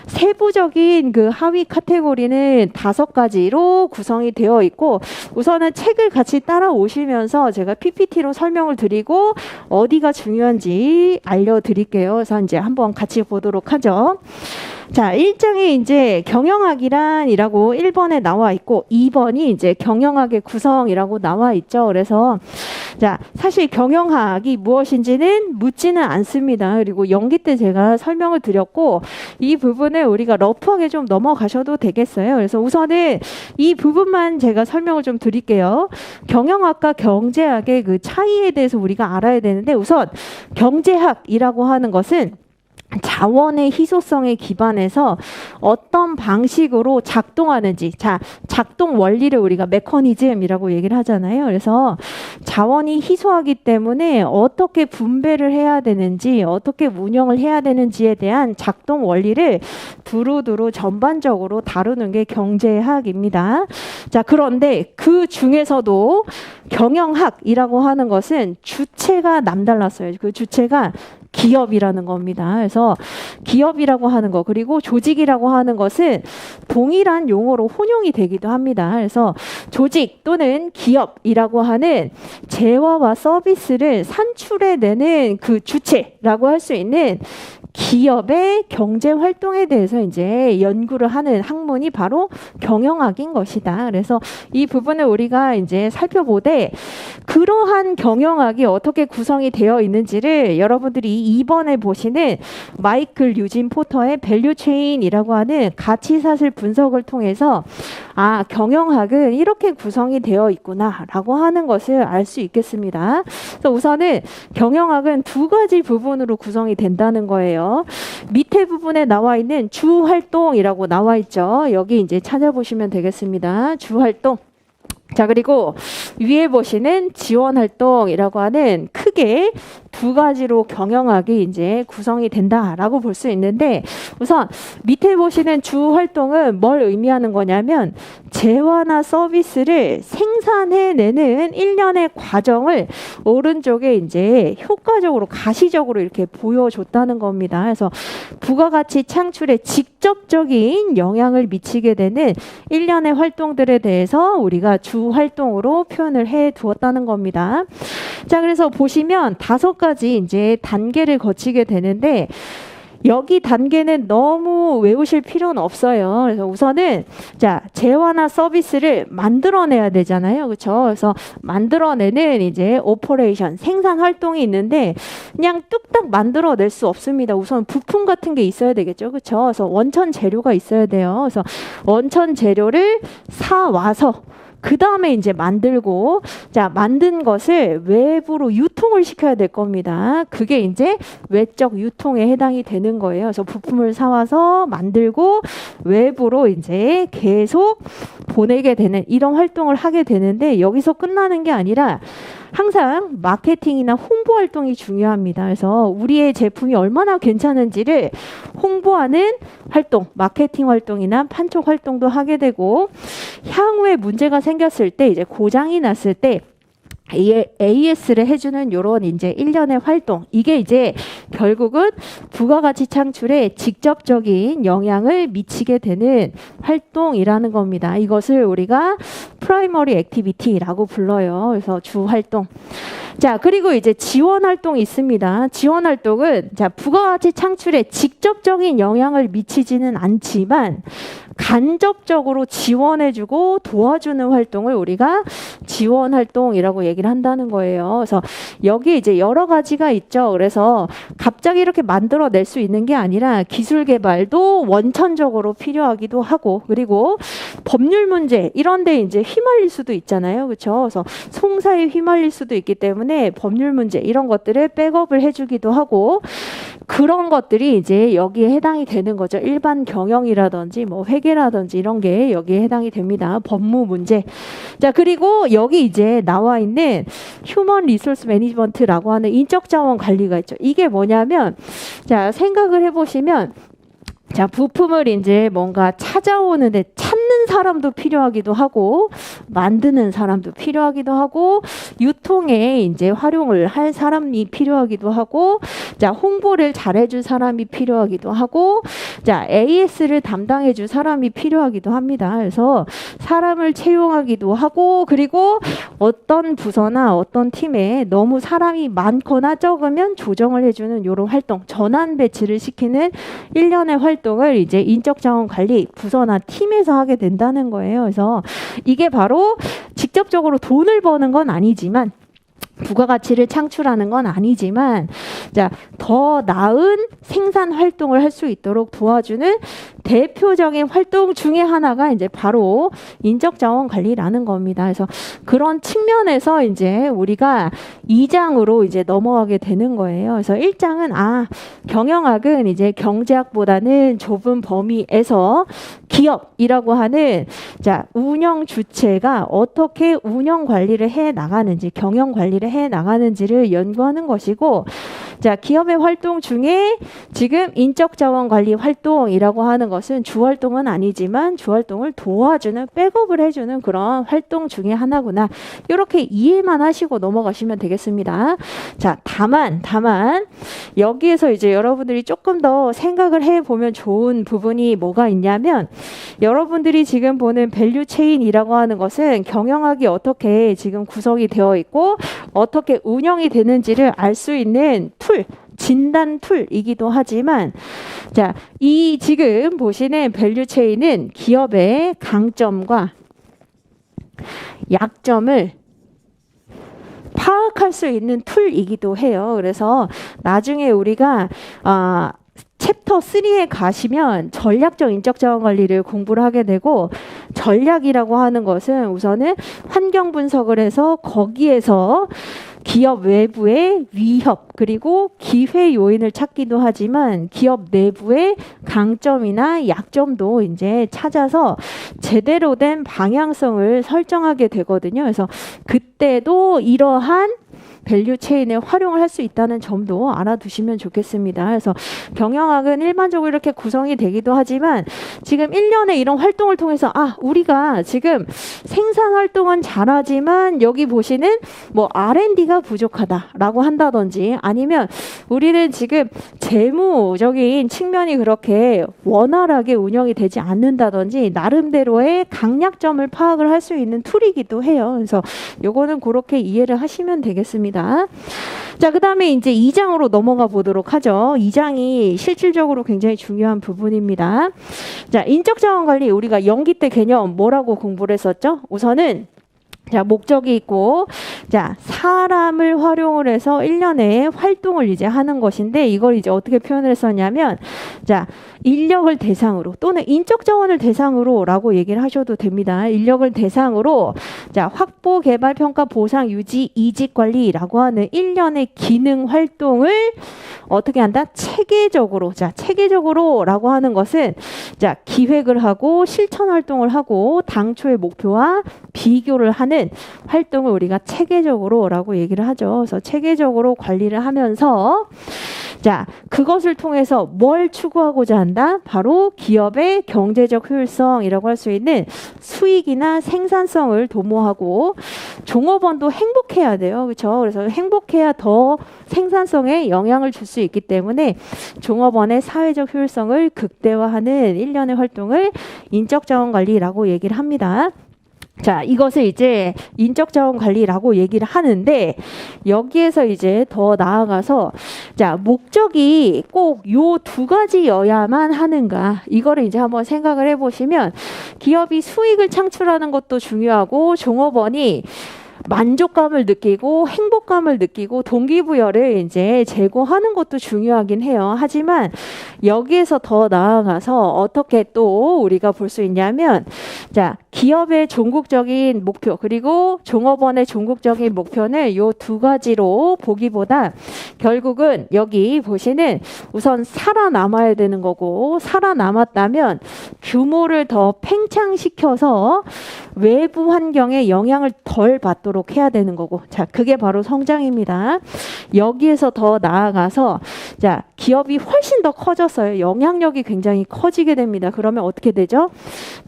세부적인 그 하위 카테고리는 5가지로 구성이 되어 있고, 우선은 책을 같이 따라오시면서 제가 PPT로 설명을 드리고 어디가 중요한지 알려드릴게요. 그래서 이제 한번 같이 보도록 하죠. 자, 1장에 이제 경영학이란이라고 1번에 나와 있고 2번이 이제 경영학의 구성이라고 나와 있죠. 그래서 자, 사실 경영학이 무엇인지는 묻지는 않습니다. 그리고 연기 때 제가 설명을 드렸고 이 부분을 우리가 러프하게 좀 넘어가셔도 되겠어요. 그래서 우선은 이 부분만 제가 설명을 좀 드릴게요. 경영학과 경제학의 그 차이에 대해서 우리가 알아야 되는데, 우선 경제학이라고 하는 것은 자원의 희소성에 기반해서 어떤 방식으로 작동하는지, 자, 작동 원리를 우리가 메커니즘이라고 얘기를 하잖아요. 그래서 자원이 희소하기 때문에 어떻게 분배를 해야 되는지, 어떻게 운영을 해야 되는지에 대한 작동 원리를 두루두루 전반적으로 다루는 게 경제학입니다. 자, 그런데 그 중에서도 경영학이라고 하는 것은 주체가 남달랐어요. 그 주체가 기업이라는 겁니다. 그래서 기업이라고 하는 거, 그리고 조직이라고 하는 것은 동일한 용어로 혼용이 되기도 합니다. 그래서 조직 또는 기업이라고 하는 재화와 서비스를 산출해내는 그 주체라고 할 수 있는 기업의 경제 활동에 대해서 이제 연구를 하는 학문이 바로 경영학인 것이다. 그래서 이 부분을 우리가 이제 살펴보되, 그러한 경영학이 어떻게 구성이 되어 있는지를 여러분들이 2번에 보시는 마이클 유진 포터의 밸류 체인이라고 하는 가치사슬 분석을 통해서 아, 경영학은 이렇게 구성이 되어 있구나라고 하는 것을 알 수 있겠습니다. 그래서 우선은 경영학은 2가지 부분으로 구성이 된다는 거예요. 밑에 부분에 나와 있는 주활동이라고 나와 있죠. 여기 이제 찾아보시면 되겠습니다. 주활동. 자, 그리고 위에 보시는 지원활동이라고 하는 크게 2가지로 경영학이 이제 구성이 된다라고 볼 수 있는데, 우선 밑에 보시는 주활동은 뭘 의미하는 거냐면 재화나 서비스를 생산해내는 일련의 과정을 오른쪽에 이제 효과적으로 가시적으로 이렇게 보여줬다는 겁니다. 그래서 부가가치 창출에 직접적인 영향을 미치게 되는 일련의 활동들에 대해서 우리가 주활동으로 표현을 해 두었다는 겁니다. 자, 그래서 보시면 5가지 이제 단계를 거치게 되는데, 여기 단계는 너무 외우실 필요는 없어요. 그래서 우선은 자, 재화나 서비스를 만들어내야 되잖아요. 그렇죠? 그래서 만들어내는 이제 오퍼레이션, 생산 활동이 있는데 그냥 뚝딱 만들어낼 수 없습니다. 우선 부품 같은 게 있어야 되겠죠. 그렇죠? 그래서 원천 재료가 있어야 돼요. 그래서 원천 재료를 사 와서 그 다음에 이제 만들고, 자, 만든 것을 외부로 유통을 시켜야 될 겁니다. 그게 이제 외적 유통에 해당이 되는 거예요. 그래서 부품을 사와서 만들고 외부로 이제 계속 보내게 되는 이런 활동을 하게 되는데, 여기서 끝나는 게 아니라 항상 마케팅이나 홍보 활동이 중요합니다. 그래서 우리의 제품이 얼마나 괜찮은지를 홍보하는 활동, 마케팅 활동이나 판촉 활동도 하게 되고, 향후에 문제가 생겼을 때, 이제 고장이 났을 때 AS를 해주는 요런 이제 일련의 활동, 이게 이제 결국은 부가가치 창출에 직접적인 영향을 미치게 되는 활동이라는 겁니다. 이것을 우리가 프라이머리 액티비티라고 불러요. 그래서 주활동. 자, 그리고 이제 지원 활동이 있습니다. 지원 활동은 자, 부가가치 창출에 직접적인 영향을 미치지는 않지만 간접적으로 지원해주고 도와주는 활동을 우리가 지원 활동이라고 얘기를 한다는 거예요. 그래서 여기 이제 여러 가지가 있죠. 그래서 갑자기 이렇게 만들어낼 수 있는 게 아니라 기술 개발도 원천적으로 필요하기도 하고, 그리고 법률 문제 이런데 이제 휘말릴 수도 있잖아요. 그렇죠? 그래서 송사에 휘말릴 수도 있기 때문에 법률 문제 이런 것들을 백업을 해주기도 하고, 그런 것들이 이제 여기에 해당이 되는 거죠. 일반 경영이라든지 뭐 회계라든지 이런 게 여기에 해당이 됩니다. 법무 문제. 자, 그리고 여기 이제 나와 있는 휴먼 리소스 매니지먼트라고 하는 인적 자원 관리가 있죠. 이게 뭐냐면, 자, 생각을 해보시면, 자, 부품을 이제 뭔가 찾아오는데 찾는 사람도 필요하기도 하고, 만드는 사람도 필요하기도 하고, 유통에 이제 활용을 할 사람이 필요하기도 하고, 자, 홍보를 잘해줄 사람이 필요하기도 하고, 자, AS를 담당해줄 사람이 필요하기도 합니다. 그래서 사람을 채용하기도 하고, 그리고 어떤 부서나 어떤 팀에 너무 사람이 많거나 적으면 조정을 해주는 이런 활동, 전환 배치를 시키는 일련의 활동을 이제 인적 자원 관리 부서나 팀에서 하게 된다는 거예요. 그래서 이게 바로 직접적으로 돈을 버는 건 아니지만, 부가가치를 창출하는 건 아니지만, 자, 더 나은 생산 활동을 할 수 있도록 도와주는 대표적인 활동 중에 하나가 이제 바로 인적자원 관리라는 겁니다. 그래서 그런 측면에서 이제 우리가 2장으로 이제 넘어가게 되는 거예요. 그래서 1장은 경영학은 이제 경제학보다는 좁은 범위에서 기업이라고 하는, 자, 운영 주체가 어떻게 운영 관리를 해 나가는지, 경영 관리를 해 나가는지를 연구하는 것이고, 자, 기업의 활동 중에 지금 인적 자원 관리 활동이라고 하는 것은 주활동은 아니지만 주활동을 도와주는, 백업을 해주는 그런 활동 중에 하나구나. 이렇게 이해만 하시고 넘어가시면 되겠습니다. 자, 다만 여기에서 이제 여러분들이 조금 더 생각을 해보면 좋은 부분이 뭐가 있냐면, 여러분들이 지금 보는 밸류 체인이라고 하는 것은 경영학이 어떻게 지금 구성이 되어 있고 어떻게 운영이 되는지를 알 수 있는 툴, 진단 툴이기도 하지만, 자, 이 지금 보시는 밸류 체인은 기업의 강점과 약점을 파악할 수 있는 툴이기도 해요. 그래서 나중에 우리가 챕터 3에 가시면 전략적 인적 자원 관리를 공부를 하게 되고, 전략이라고 하는 것은 우선은 환경 분석을 해서 거기에서 기업 외부의 위협 그리고 기회 요인을 찾기도 하지만 기업 내부의 강점이나 약점도 이제 찾아서 제대로 된 방향성을 설정하게 되거든요. 그래서 그때도 이러한 밸류 체인에 활용을 할 수 있다는 점도 알아두시면 좋겠습니다. 그래서 경영학은 일반적으로 이렇게 구성이 되기도 하지만, 지금 1년에 이런 활동을 통해서 우리가 지금 생산 활동은 잘하지만 여기 보시는 뭐 R&D가 부족하다라고 한다든지, 아니면 우리는 지금 재무적인 측면이 그렇게 원활하게 운영이 되지 않는다든지, 나름대로의 강약점을 파악을 할 수 있는 툴이기도 해요. 그래서 요거는 그렇게 이해를 하시면 되겠습니다. 자, 그 다음에 이제 2장으로 넘어가 보도록 하죠. 2장이 실질적으로 굉장히 중요한 부분입니다. 자, 인적 자원 관리, 우리가 연기 때 개념 뭐라고 공부를 했었죠? 우선은, 자, 목적이 있고, 자, 사람을 활용을 해서 1년에 활동을 이제 하는 것인데, 이걸 이제 어떻게 표현을 했었냐면, 자, 인력을 대상으로 또는 인적 자원을 대상으로라고 얘기를 하셔도 됩니다. 인력을 대상으로, 자, 확보, 개발, 평가, 보상, 유지, 이직 관리라고 하는 1년의 기능 활동을 어떻게 한다? 체계적으로. 자, 체계적으로라고 하는 것은, 자, 기획을 하고 실천 활동을 하고 당초의 목표와 비교를 하는 활동을 우리가 체계적으로라고 얘기를 하죠. 그래서 체계적으로 관리를 하면서, 자, 그것을 통해서 뭘 추구하고자 한다? 바로 기업의 경제적 효율성이라고 할 수 있는 수익이나 생산성을 도모하고, 종업원도 행복해야 돼요. 그렇죠? 그래서 행복해야 더 생산성에 영향을 줄 수 있기 때문에 종업원의 사회적 효율성을 극대화하는 일련의 활동을 인적 자원 관리라고 얘기를 합니다. 자, 이것을 이제 인적 자원 관리라고 얘기를 하는데, 여기에서 이제 더 나아가서, 자, 목적이 꼭 요 두 가지여야만 하는가, 이거를 이제 한번 생각을 해보시면, 기업이 수익을 창출하는 것도 중요하고, 종업원이 만족감을 느끼고 행복감을 느끼고 동기부여를 이제 제고하는 것도 중요하긴 해요. 하지만 여기에서 더 나아가서 어떻게 또 우리가 볼 수 있냐면, 자, 기업의 종국적인 목표 그리고 종업원의 종국적인 목표는 요 두 가지로 보기보다 결국은 여기 보시는 우선 살아남아야 되는 거고, 살아남았다면 규모를 더 팽창시켜서 외부 환경에 영향을 덜 받도록 해야 되는 거고, 자, 그게 바로 성장입니다. 여기에서 더 나아가서, 자, 기업이 훨씬 더 커졌어요. 영향력이 굉장히 커지게 됩니다. 그러면 어떻게 되죠?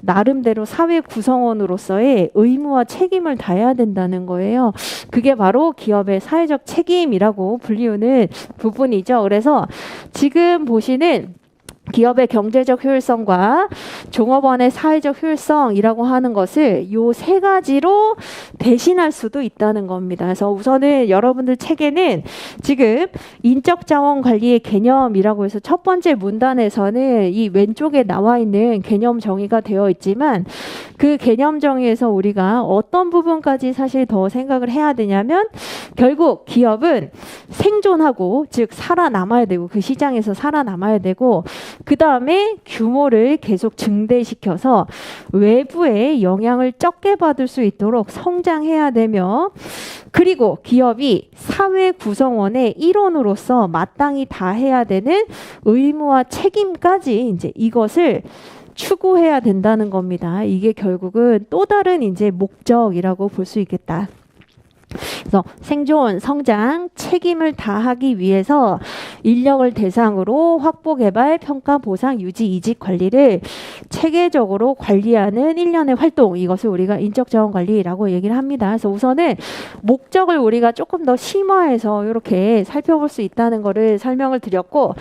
나름대로 사회 구성원으로서의 의무와 책임을 다해야 된다는 거예요. 그게 바로 기업의 사회적 책임이라고 불리우는 부분이죠. 그래서 지금 보시는 기업의 경제적 효율성과 종업원의 사회적 효율성이라고 하는 것을 요 세 가지로 대신할 수도 있다는 겁니다. 그래서 우선은 여러분들 책에는 지금 인적 자원 관리의 개념이라고 해서 첫 번째 문단에서는 이 왼쪽에 나와 있는 개념 정의가 되어 있지만, 그 개념 정의에서 우리가 어떤 부분까지 사실 더 생각을 해야 되냐면, 결국 기업은 생존하고, 즉 살아남아야 되고, 그 시장에서 살아남아야 되고, 그 다음에 규모를 계속 증대시켜서 외부의 영향을 적게 받을 수 있도록 성장해야 되며, 그리고 기업이 사회 구성원의 일원으로서 마땅히 다해야 되는 의무와 책임까지 이제 이것을 추구해야 된다는 겁니다. 이게 결국은 또 다른 이제 목적이라고 볼 수 있겠다. 그래서 생존, 성장, 책임을 다하기 위해서 인력을 대상으로 확보, 개발, 평가, 보상, 유지, 이직 관리를 체계적으로 관리하는 일련의 활동, 이것을 우리가 인적 자원 관리라고 얘기를 합니다. 그래서 우선은 목적을 우리가 조금 더 심화해서 이렇게 살펴볼 수 있다는 거를 설명을 드렸고,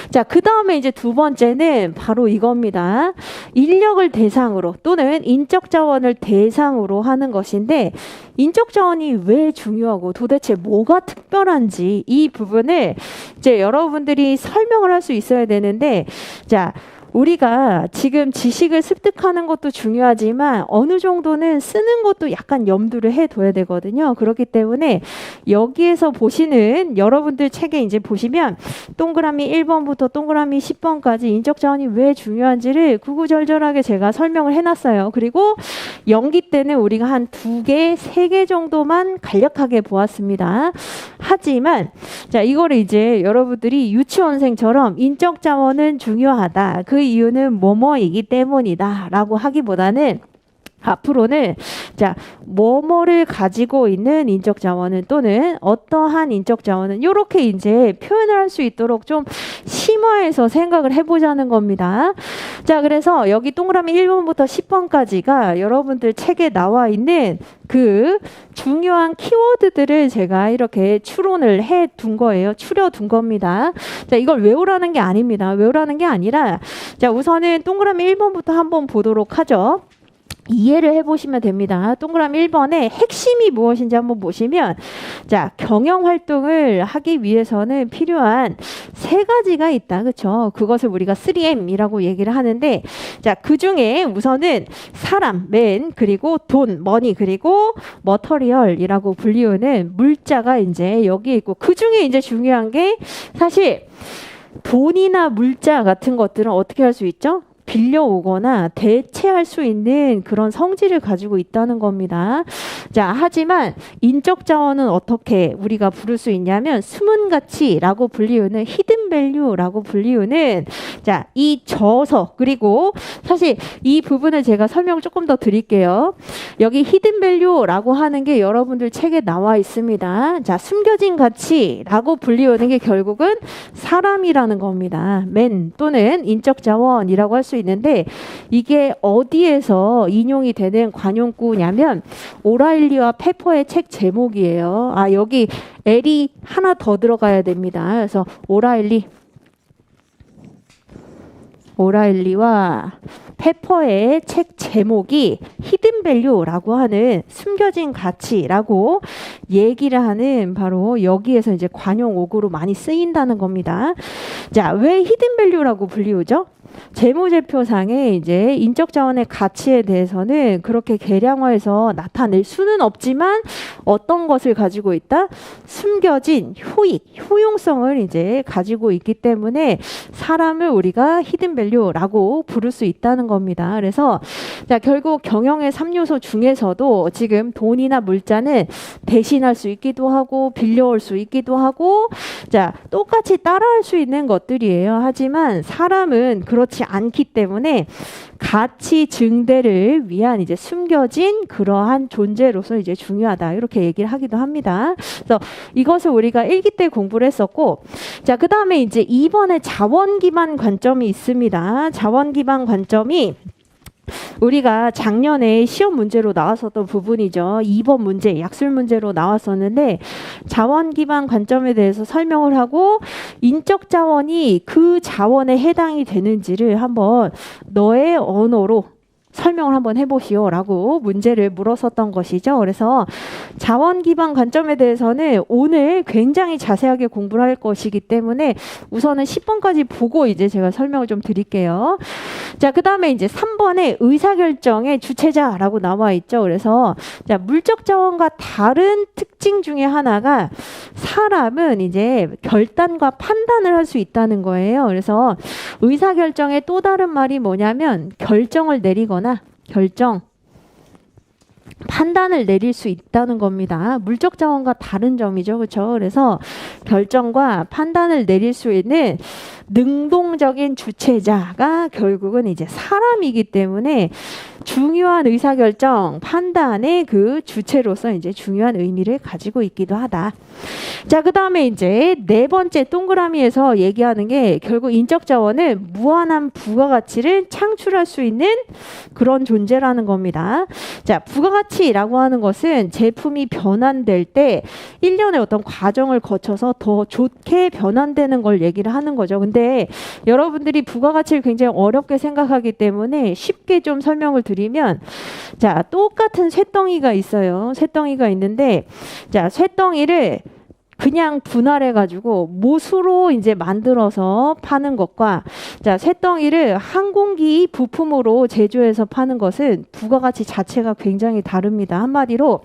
자, 그 다음에 이제 두 번째는 바로 이겁니다. 인력을 대상으로 또는 인적 자원을 대상으로 하는 것인데, 인적 자원이 왜 중요하고 도대체 뭐가 특별한지 이 부분을 이제 여러분들이 설명을 할 수 있어야 되는데, 자, 우리가 지금 지식을 습득하는 것도 중요하지만 어느 정도는 쓰는 것도 약간 염두를 해둬야 되거든요. 그렇기 때문에 여기에서 보시는 여러분들 책에 이제 보시면 동그라미 1번부터 동그라미 10번까지 인적자원이 왜 중요한지를 구구절절하게 제가 설명을 해놨어요. 그리고 연기 때는 우리가 한 2개, 3개 정도만 간략하게 보았습니다. 하지만 자, 이거를 이제 여러분들이 유치원생처럼 인적자원은 중요하다, 그 이유는 뭐뭐이기 때문이다 라고 하기보다는 앞으로는 자, 뭐뭐를 가지고 있는 인적 자원은 또는 어떠한 인적 자원은 이렇게 이제 표현을 할 수 있도록 좀 심화해서 생각을 해보자는 겁니다. 자, 그래서 여기 동그라미 1번부터 10번까지가 여러분들 책에 나와 있는 그 중요한 키워드들을 제가 이렇게 추론을 해 둔 거예요. 추려 둔 겁니다. 자, 이걸 외우라는 게 아닙니다. 외우라는 게 아니라, 자, 우선은 동그라미 1번부터 한번 보도록 하죠. 이해를 해보시면 됩니다. 동그라미 1번에 핵심이 무엇인지 한번 보시면, 자, 경영활동을 하기 위해서는 필요한 3가지가 있다. 그쵸? 그것을 우리가 3M이라고 얘기를 하는데, 자, 그 중에 우선은 사람, 맨, 그리고 돈, 머니, 그리고 머터리얼이라고 불리우는 물자가 이제 여기 있고, 그 중에 이제 중요한 게 사실 돈이나 물자 같은 것들은 어떻게 할 수 있죠? 빌려오거나 대체할 수 있는 그런 성질을 가지고 있다는 겁니다. 자, 하지만 인적 자원은 어떻게 우리가 부를 수 있냐면 숨은 가치라고 불리우는 히든 밸류라고 불리우는, 자, 이 저서, 그리고 사실 이 부분을 제가 설명을 조금 더 드릴게요. 여기 히든 밸류라고 하는 게 여러분들 책에 나와 있습니다. 자, 숨겨진 가치라고 불리우는 게 결국은 사람이라는 겁니다. 맨 또는 인적 자원이라고 할 수 있는데, 이게 어디에서 인용이 되는 관용구냐면 오라일리와 페퍼의 책 제목이에요. 아, 여기 L이 하나 더 들어가야 됩니다. 그래서 오라일리와 페퍼의 책 제목이 히든 밸류라고 하는 숨겨진 가치라고 얘기를 하는 바로 여기에서 이제 관용 어구로 많이 쓰인다는 겁니다. 자, 왜 히든 밸류라고 불리우죠? 재무제표상에 이제 인적 자원의 가치에 대해서는 그렇게 계량화해서 나타낼 수는 없지만 어떤 것을 가지고 있다? 숨겨진 효익, 효용성을 이제 가지고 있기 때문에 사람을 우리가 히든 밸류라고 부를 수 있다는 겁니다. 그래서 자, 결국 경영의 3요소 중에서도 지금 돈이나 물자는 대신할 수 있기도 하고 빌려올 수 있기도 하고 자, 똑같이 따라할 수 있는 것들이에요. 하지만 사람은 그렇지 않기 때문에 가치 증대를 위한 이제 숨겨진 그러한 존재로서 이제 중요하다. 이렇게 얘기를 하기도 합니다. 그래서 이것을 우리가 1기 때 공부를 했었고, 자, 그 다음에 이제 2번에 자원 기반 관점이 있습니다. 자원 기반 관점이 우리가 작년에 시험 문제로 나왔었던 부분이죠. 2번 문제, 약술 문제로 나왔었는데 자원 기반 관점에 대해서 설명을 하고 인적 자원이 그 자원에 해당이 되는지를 한번 너의 언어로 설명을 한번 해보시오라고 문제를 물었었던 것이죠. 그래서 자원 기반 관점에 대해서는 오늘 굉장히 자세하게 공부를 할 것이기 때문에 우선은 10번까지 보고 이제 제가 설명을 좀 드릴게요. 자, 그 다음에 이제 3번에 의사결정의 주체자라고 나와 있죠. 그래서 자, 물적 자원과 다른 특징 중에 하나가 사람은 이제 결단과 판단을 할 수 있다는 거예요. 그래서 의사결정의 또 다른 말이 뭐냐면 결정을 내리거나 판단을 내릴 수 있다는 겁니다. 물적 자원과 다른 점이죠. 그렇죠? 그래서 결정과 판단을 내릴 수 있는 능동적인 주체자가 결국은 이제 사람이기 때문에 중요한 의사결정, 판단의 그 주체로서 이제 중요한 의미를 가지고 있기도 하다. 자, 그 다음에 이제 네 번째 동그라미에서 얘기하는 게 결국 인적 자원은 무한한 부가가치를 창출할 수 있는 그런 존재라는 겁니다. 자, 부가가치라고 하는 것은 제품이 변환될 때 1년의 어떤 과정을 거쳐서 더 좋게 변환되는 걸 얘기를 하는 거죠. 근데 여러분들이 부가가치를 굉장히 어렵게 생각하기 때문에 쉽게 좀 설명을 드리면 자, 똑같은 쇳덩이가 있어요. 쇳덩이가 있는데 자, 쇳덩이를 그냥 분할해가지고 못으로 이제 만들어서 파는 것과 자, 쇳덩이를 항공기 부품으로 제조해서 파는 것은 부가가치 자체가 굉장히 다릅니다. 한마디로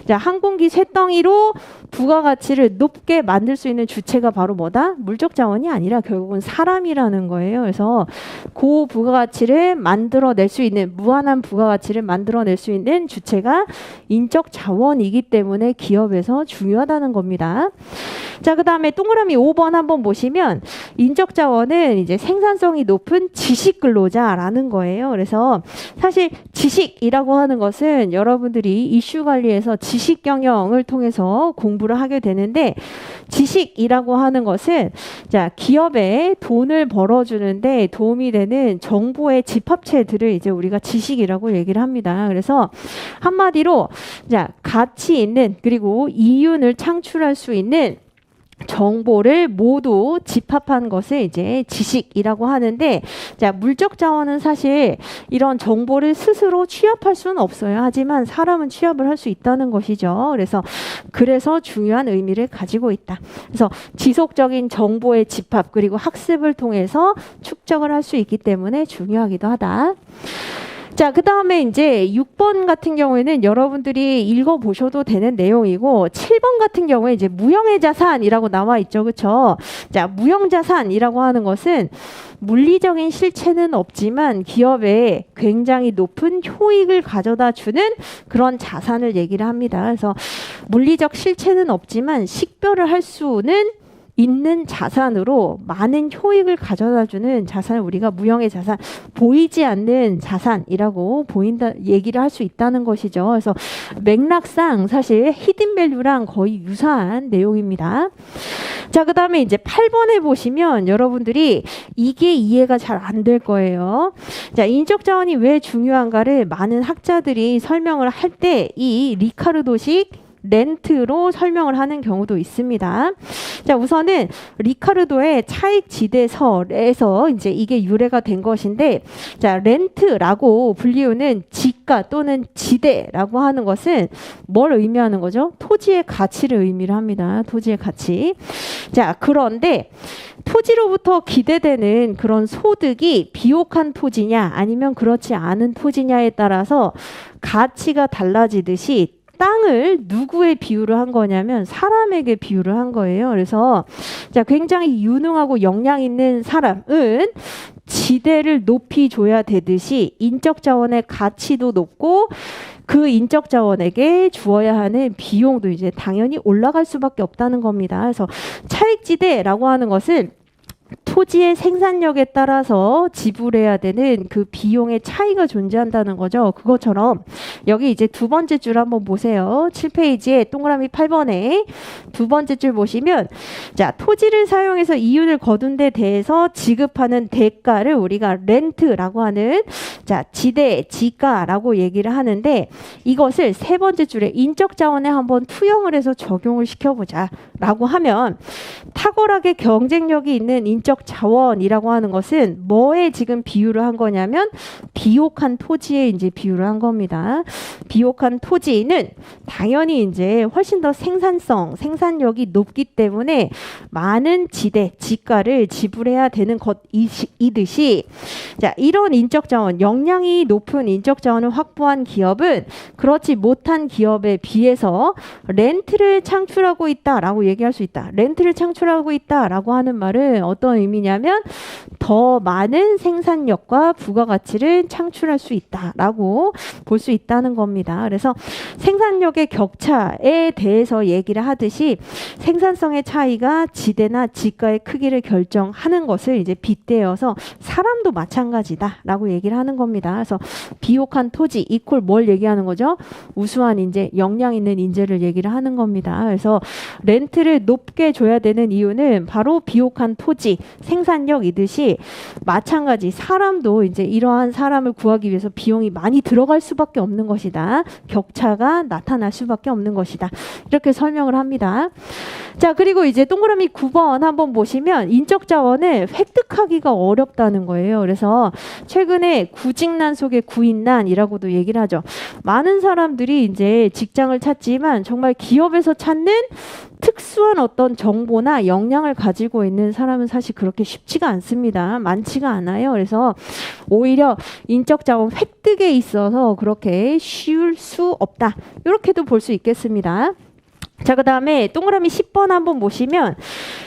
자, 항공기 쇳덩이로 부가가치를 높게 만들 수 있는 주체가 바로 뭐다? 물적 자원이 아니라 결국은 사람이라는 거예요. 그래서 그 부가가치를 만들어낼 수 있는 무한한 부가가치를 만들어낼 수 있는 주체가 인적 자원이기 때문에 기업에서 중요하다는 겁니다. 자, 그 다음에 동그라미 5번 한번 보시면 인적 자원은 이제 생산성이 높은 지식 근로자라는 거예요. 그래서 사실 지식이라고 하는 것은 여러분들이 이슈 관리에서 지식 경영을 통해서 공부를 하게 되는데 지식이라고 하는 것은 자, 기업에 돈을 벌어주는데 도움이 되는 정보의 집합체들을 이제 우리가 지식이라고 얘기를 합니다. 그래서 한마디로 자, 가치 있는 그리고 이윤을 창출할 수 있는 정보를 모두 집합한 것을 이제 지식이라고 하는데 자, 물적 자원은 사실 이런 정보를 스스로 취합할 수는 없어요. 하지만 사람은 취합을 할 수 있다는 것이죠. 그래서 중요한 의미를 가지고 있다. 그래서 지속적인 정보의 집합 그리고 학습을 통해서 축적을 할 수 있기 때문에 중요하기도 하다. 자, 그 다음에 이제 6번 같은 경우에는 여러분들이 읽어보셔도 되는 내용이고 7번 같은 경우에 이제 무형의 자산이라고 나와 있죠. 그렇죠? 자, 무형자산이라고 하는 것은 물리적인 실체는 없지만 기업에 굉장히 높은 효익을 가져다 주는 그런 자산을 얘기를 합니다. 그래서 물리적 실체는 없지만 식별을 할 수는 있는 자산으로 많은 효익을 가져다주는 자산을 우리가 무형의 자산, 보이지 않는 자산이라고 얘기를 할 수 있다는 것이죠. 그래서 맥락상 사실 히든 밸류랑 거의 유사한 내용입니다. 자, 그 다음에 이제 8번에 보시면 여러분들이 이게 이해가 잘 안 될 거예요. 자, 인적 자원이 왜 중요한가를 많은 학자들이 설명을 할 때 이 리카르도식 렌트로 설명을 하는 경우도 있습니다. 자, 우선은 리카르도의 차익지대설에서 이제 이게 유래가 된 것인데, 자, 렌트라고 불리우는 지가 또는 지대라고 하는 것은 뭘 의미하는 거죠? 토지의 가치를 의미를 합니다. 토지의 가치. 자, 그런데 토지로부터 기대되는 그런 소득이 비옥한 토지냐 아니면 그렇지 않은 토지냐에 따라서 가치가 달라지듯이 땅을 누구에 비유를 한 거냐면 사람에게 비유를 한 거예요. 그래서 자, 굉장히 유능하고 역량 있는 사람은 지대를 높이 줘야 되듯이 인적 자원의 가치도 높고 그 인적 자원에게 주어야 하는 비용도 이제 당연히 올라갈 수밖에 없다는 겁니다. 그래서 차익지대라고 하는 것은 토지의 생산력에 따라서 지불해야 되는 그 비용의 차이가 존재한다는 거죠. 그것처럼 여기 이제 두 번째 줄 한번 보세요. 7페이지에 동그라미 8번에 두 번째 줄 보시면 자, 토지를 사용해서 이윤을 거둔 데 대해서 지급하는 대가를 우리가 렌트라고 하는 자, 지대, 지가라고 얘기를 하는데 이것을 세 번째 줄에 인적 자원에 한번 투영을 해서 적용을 시켜보자 라고 하면 탁월하게 경쟁력이 있는 인적 자원이라고 하는 것은 뭐에 지금 비유를 한 거냐면 비옥한 토지에 이제 비유를 한 겁니다. 비옥한 토지는 당연히 이제 훨씬 더 생산력이 높기 때문에 많은 지대, 지가를 지불해야 되는 것이듯이 자, 이런 인적 자원, 역량이 높은 인적 자원을 확보한 기업은 그렇지 못한 기업에 비해서 렌트를 창출하고 있다라고 얘기할 수 있다. 렌트를 창출하고 있다라고 하는 말은 어떤 의미냐면 더 많은 생산력과 부가가치를 창출할 수 있다라고 볼 수 있다는 겁니다. 그래서 생산력의 격차에 대해서 얘기를 하듯이 생산성의 차이가 지대나 지가의 크기를 결정하는 것을 이제 빗대어서 사람도 마찬가지다라고 얘기를 하는 겁니다. 그래서 비옥한 토지 이퀄 뭘 얘기하는 거죠? 우수한 인재, 역량 있는 인재를 얘기를 하는 겁니다. 그래서 렌트를 높게 줘야 되는 이유는 바로 비옥한 토지, 생산력이듯이 마찬가지 사람도 이제 이러한 사람을 구하기 위해서 비용이 많이 들어갈 수밖에 없는 것이다. 격차가 나타날 수밖에 없는 것이다. 이렇게 설명을 합니다. 자, 그리고 이제 동그라미 9번 한번 보시면 인적 자원을 획득하기가 어렵다는 거예요. 그래서 최근에 구직난 속의 구인난이라고도 얘기를 하죠. 많은 사람들이 이제 직장을 찾지만 정말 기업에서 찾는 특수한 어떤 정보나 역량을 가지고 있는 사람은 사실 그렇게 쉽지가 않습니다. 많지가 않아요. 그래서 오히려 인적 자원 획득에 있어서 그렇게 쉬울 수 없다. 이렇게도 볼 수 있겠습니다. 자, 그 다음에 동그라미 10번 한번 보시면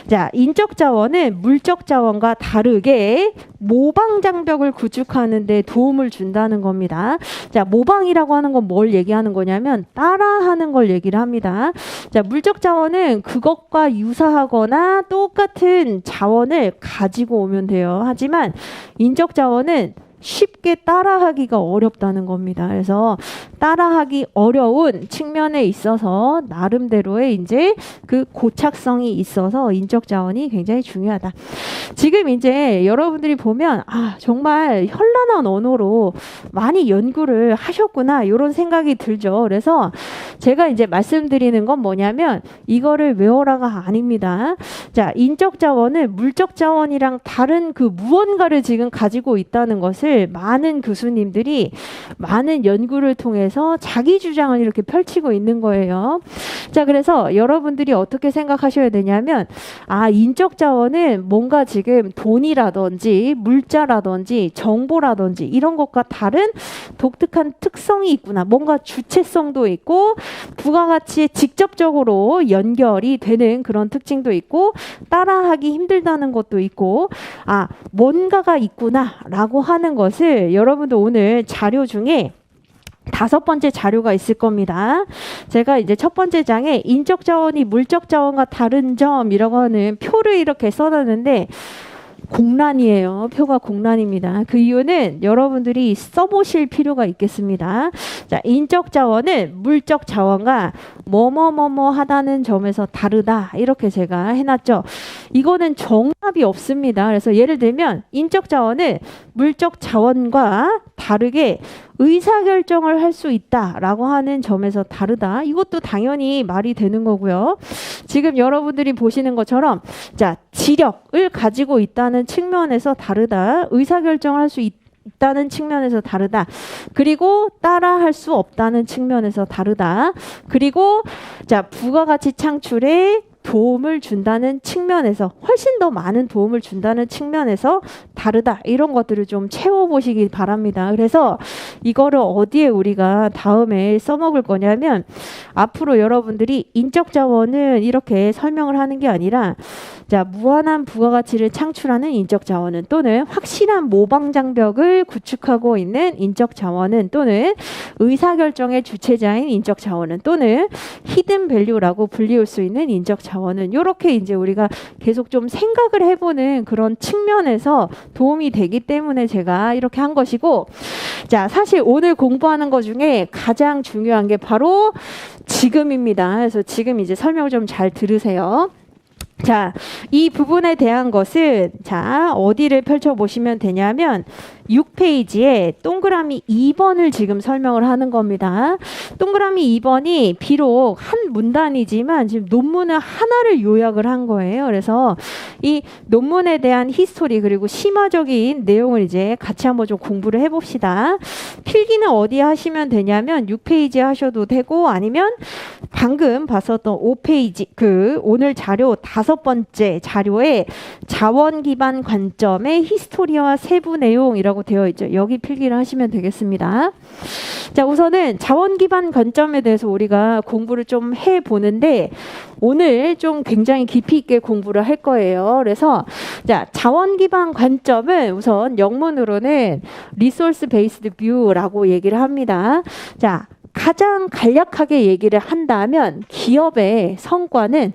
자, 인적 자원은 물적 자원과 다르게 모방 장벽을 구축하는 데 도움을 준다는 겁니다. 자, 모방이라고 하는 건 뭘 얘기하는 거냐면 따라하는 걸 얘기를 합니다. 자, 물적 자원은 그것과 유사하거나 똑같은 자원을 가지고 오면 돼요. 하지만 인적 자원은 쉽게 따라하기가 어렵다는 겁니다. 그래서 따라하기 어려운 측면에 있어서 나름대로의 이제 그 고착성이 있어서 인적 자원이 굉장히 중요하다. 지금 이제 여러분들이 보면 아, 정말 현란한 언어로 많이 연구를 하셨구나 이런 생각이 들죠. 그래서 제가 이제 말씀드리는 건 뭐냐면 이거를 외워라가 아닙니다. 자, 인적 자원을 물적 자원이랑 다른 그 무언가를 지금 가지고 있다는 것을 많은 교수님들이 많은 연구를 통해서 자기 주장을 이렇게 펼치고 있는 거예요. 자, 그래서 여러분들이 어떻게 생각하셔야 되냐면 아, 인적 자원은 뭔가 지금 돈이라든지 물자라든지 정보라든지 이런 것과 다른 독특한 특성이 있구나. 뭔가 주체성도 있고 부가가치에 직접적으로 연결이 되는 그런 특징도 있고 따라하기 힘들다는 것도 있고 아, 뭔가가 있구나라고 하는 것을 여러분도 오늘 자료 중에 5번째 자료가 있을 겁니다. 제가 이제 첫 번째 장에 인적 자원이 물적 자원과 다른 점이라고 하는 표를 이렇게 써놨는데 공란이에요. 표가 공란입니다. 그 이유는 여러분들이 써보실 필요가 있겠습니다. 자, 인적 자원은 물적 자원과 뭐뭐뭐뭐 하다는 점에서 다르다. 이렇게 제가 해놨죠. 이거는 정답이 없습니다. 그래서 예를 들면 인적 자원은 물적 자원과 다르게 의사결정을 할 수 있다라고 하는 점에서 다르다. 이것도 당연히 말이 되는 거고요. 지금 여러분들이 보시는 것처럼 자, 지력을 가지고 있다는 측면에서 다르다. 의사결정을 할 수 있다는 측면에서 다르다. 그리고 따라할 수 없다는 측면에서 다르다. 그리고 자, 부가가치 창출에 도움을 준다는 측면에서 훨씬 더 많은 도움을 준다는 측면에서 다르다. 이런 것들을 좀 채워보시기 바랍니다. 그래서 이거를 어디에 우리가 다음에 써먹을 거냐면 앞으로 여러분들이 인적 자원은 이렇게 설명을 하는 게 아니라 자, 무한한 부가가치를 창출하는 인적 자원은 또는 확실한 모방 장벽을 구축하고 있는 인적 자원은 또는 의사결정의 주체자인 인적 자원은 또는 히든 밸류라고 불리울 수 있는 인적 자원은 이렇게 이제 우리가 계속 좀 생각을 해보는 그런 측면에서 도움이 되기 때문에 제가 이렇게 한 것이고 자, 사실 오늘 공부하는 것 중에 가장 중요한 게 바로 지금입니다. 그래서 지금 이제 설명을 좀 잘 들으세요. 자, 이 부분에 대한 것은 자, 어디를 펼쳐보시면 되냐면 6페이지에 동그라미 2번을 지금 설명을 하는 겁니다. 동그라미 2번이 비록 한 문단이지만 지금 논문을 하나를 요약을 한 거예요. 그래서 이 논문에 대한 히스토리 그리고 심화적인 내용을 이제 같이 한번 좀 공부를 해봅시다. 필기는 어디에 하시면 되냐면 6페이지에 하셔도 되고 아니면 방금 봤었던 5페이지 그 오늘 자료 5번째 자료에 자원 기반 관점의 히스토리와 세부 내용이라고 되어 있죠. 여기 필기를 하시면 되겠습니다. 자, 우선은 자원 기반 관점에 대해서 우리가 공부를 좀 해보는데 오늘 좀 굉장히 깊이 있게 공부를 할 거예요. 그래서 자, 자원 기반 관점은 우선 영문으로는 리소스 베이스드 뷰라고 얘기를 합니다. 자, 가장 간략하게 얘기를 한다면 기업의 성과는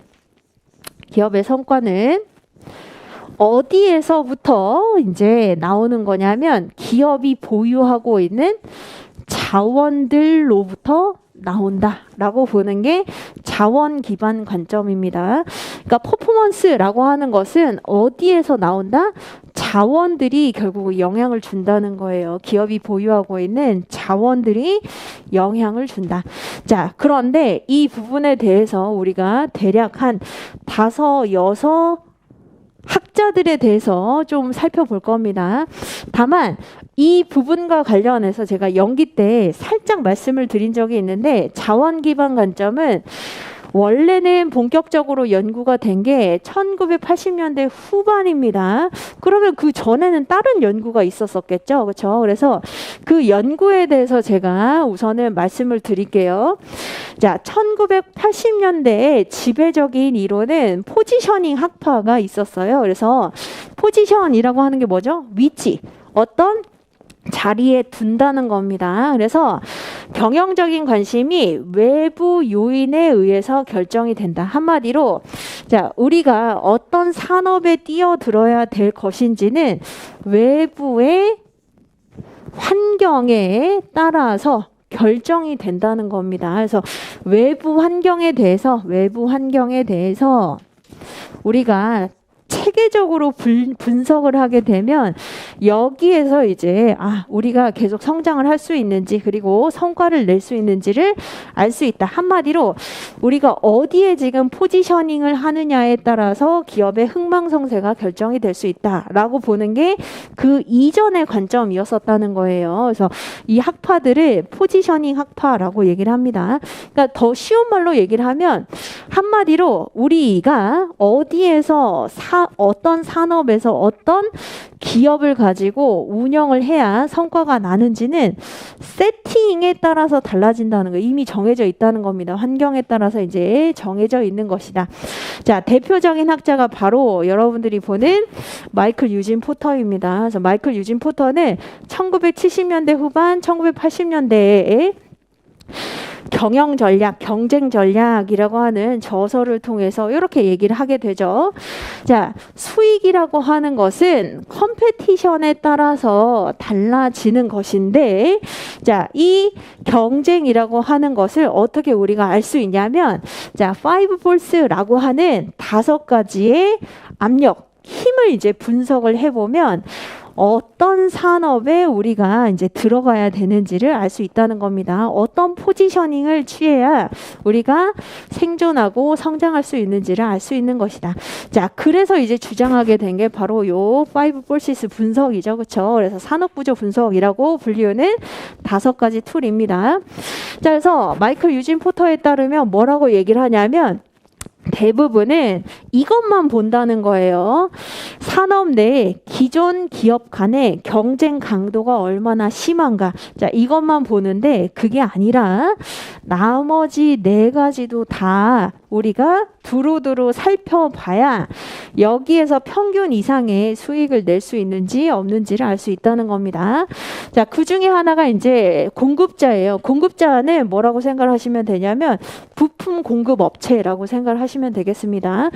어디에서부터 이제 나오는 거냐면 기업이 보유하고 있는 자원들로부터 나온다라고 보는 게 자원 기반 관점입니다. 그러니까 퍼포먼스라고 하는 것은 어디에서 나온다? 자원들이 결국 영향을 준다는 거예요. 기업이 보유하고 있는 자원들이 영향을 준다. 자, 그런데 이 부분에 대해서 우리가 대략 한 5, 6 학자들에 대해서 좀 살펴볼 겁니다. 다만 이 부분과 관련해서 제가 연기 때 살짝 말씀을 드린 적이 있는데 자원 기반 관점은 원래는 본격적으로 연구가 된 게 1980년대 후반입니다. 그러면 그 전에는 다른 연구가 있었었겠죠. 그렇죠? 그래서 그 연구에 대해서 제가 우선은 말씀을 드릴게요. 자, 1980년대에 지배적인 이론은 포지셔닝 학파가 있었어요. 그래서 포지션이라고 하는 게 뭐죠? 위치. 어떤 자리에 둔다는 겁니다. 그래서 경영적인 관심이 외부 요인에 의해서 결정이 된다. 한마디로 자, 우리가 어떤 산업에 뛰어들어야 될 것인지는 외부의 환경에 따라서 결정이 된다는 겁니다. 그래서 외부 환경에 대해서 우리가 체계적으로 분석을 하게 되면 여기에서 이제 우리가 계속 성장을 할 수 있는지 그리고 성과를 낼 수 있는지를 알 수 있다. 한마디로 우리가 어디에 지금 포지셔닝을 하느냐에 따라서 기업의 흥망성쇠가 결정이 될 수 있다라고 보는 게 그 이전의 관점이었었다는 거예요. 그래서 이 학파들을 포지셔닝 학파라고 얘기를 합니다. 그러니까 더 쉬운 말로 얘기를 하면 한마디로 우리가 어디에서 어떤 산업에서 어떤 기업을 가지고 운영을 해야 성과가 나는지는 세팅에 따라서 달라진다는 거, 이미 정해져 있다는 겁니다. 환경에 따라서 이제 정해져 있는 것이다. 자, 대표적인 학자가 바로 여러분들이 보는 마이클 유진 포터입니다. 그래서 마이클 유진 포터는 1970년대 후반, 1980년대에 경영 전략, 경쟁 전략이라고 하는 저서를 통해서 이렇게 얘기를 하게 되죠. 자, 수익이라고 하는 것은 컴페티션에 따라서 달라지는 것인데, 자, 이 경쟁이라고 하는 것을 어떻게 우리가 알 수 있냐면, 자, 5force라고 하는 5가지의 압력, 힘을 이제 분석을 해보면 어떤 산업에 우리가 이제 들어가야 되는지를 알 수 있다는 겁니다. 어떤 포지셔닝을 취해야 우리가 생존하고 성장할 수 있는지를 알 수 있는 것이다. 자, 그래서 이제 주장하게 된 게 바로 요 5 forces 분석이죠. 그렇죠? 그래서 산업구조 분석이라고 불리우는 5가지 툴입니다. 자, 그래서 마이클 유진 포터에 따르면 뭐라고 얘기를 하냐면 대부분은 이것만 본다는 거예요. 산업 내에 기존 기업 간의 경쟁 강도가 얼마나 심한가. 자, 이것만 보는데 그게 아니라 나머지 4가지도 다 우리가 두루두루 살펴봐야 여기에서 평균 이상의 수익을 낼 수 있는지 없는지를 알 수 있다는 겁니다. 자, 그 중에 하나가 이제 공급자예요. 공급자는 뭐라고 생각을 하시면 되냐면 부품 공급 업체라고 생각을 하시면 되겠습니다.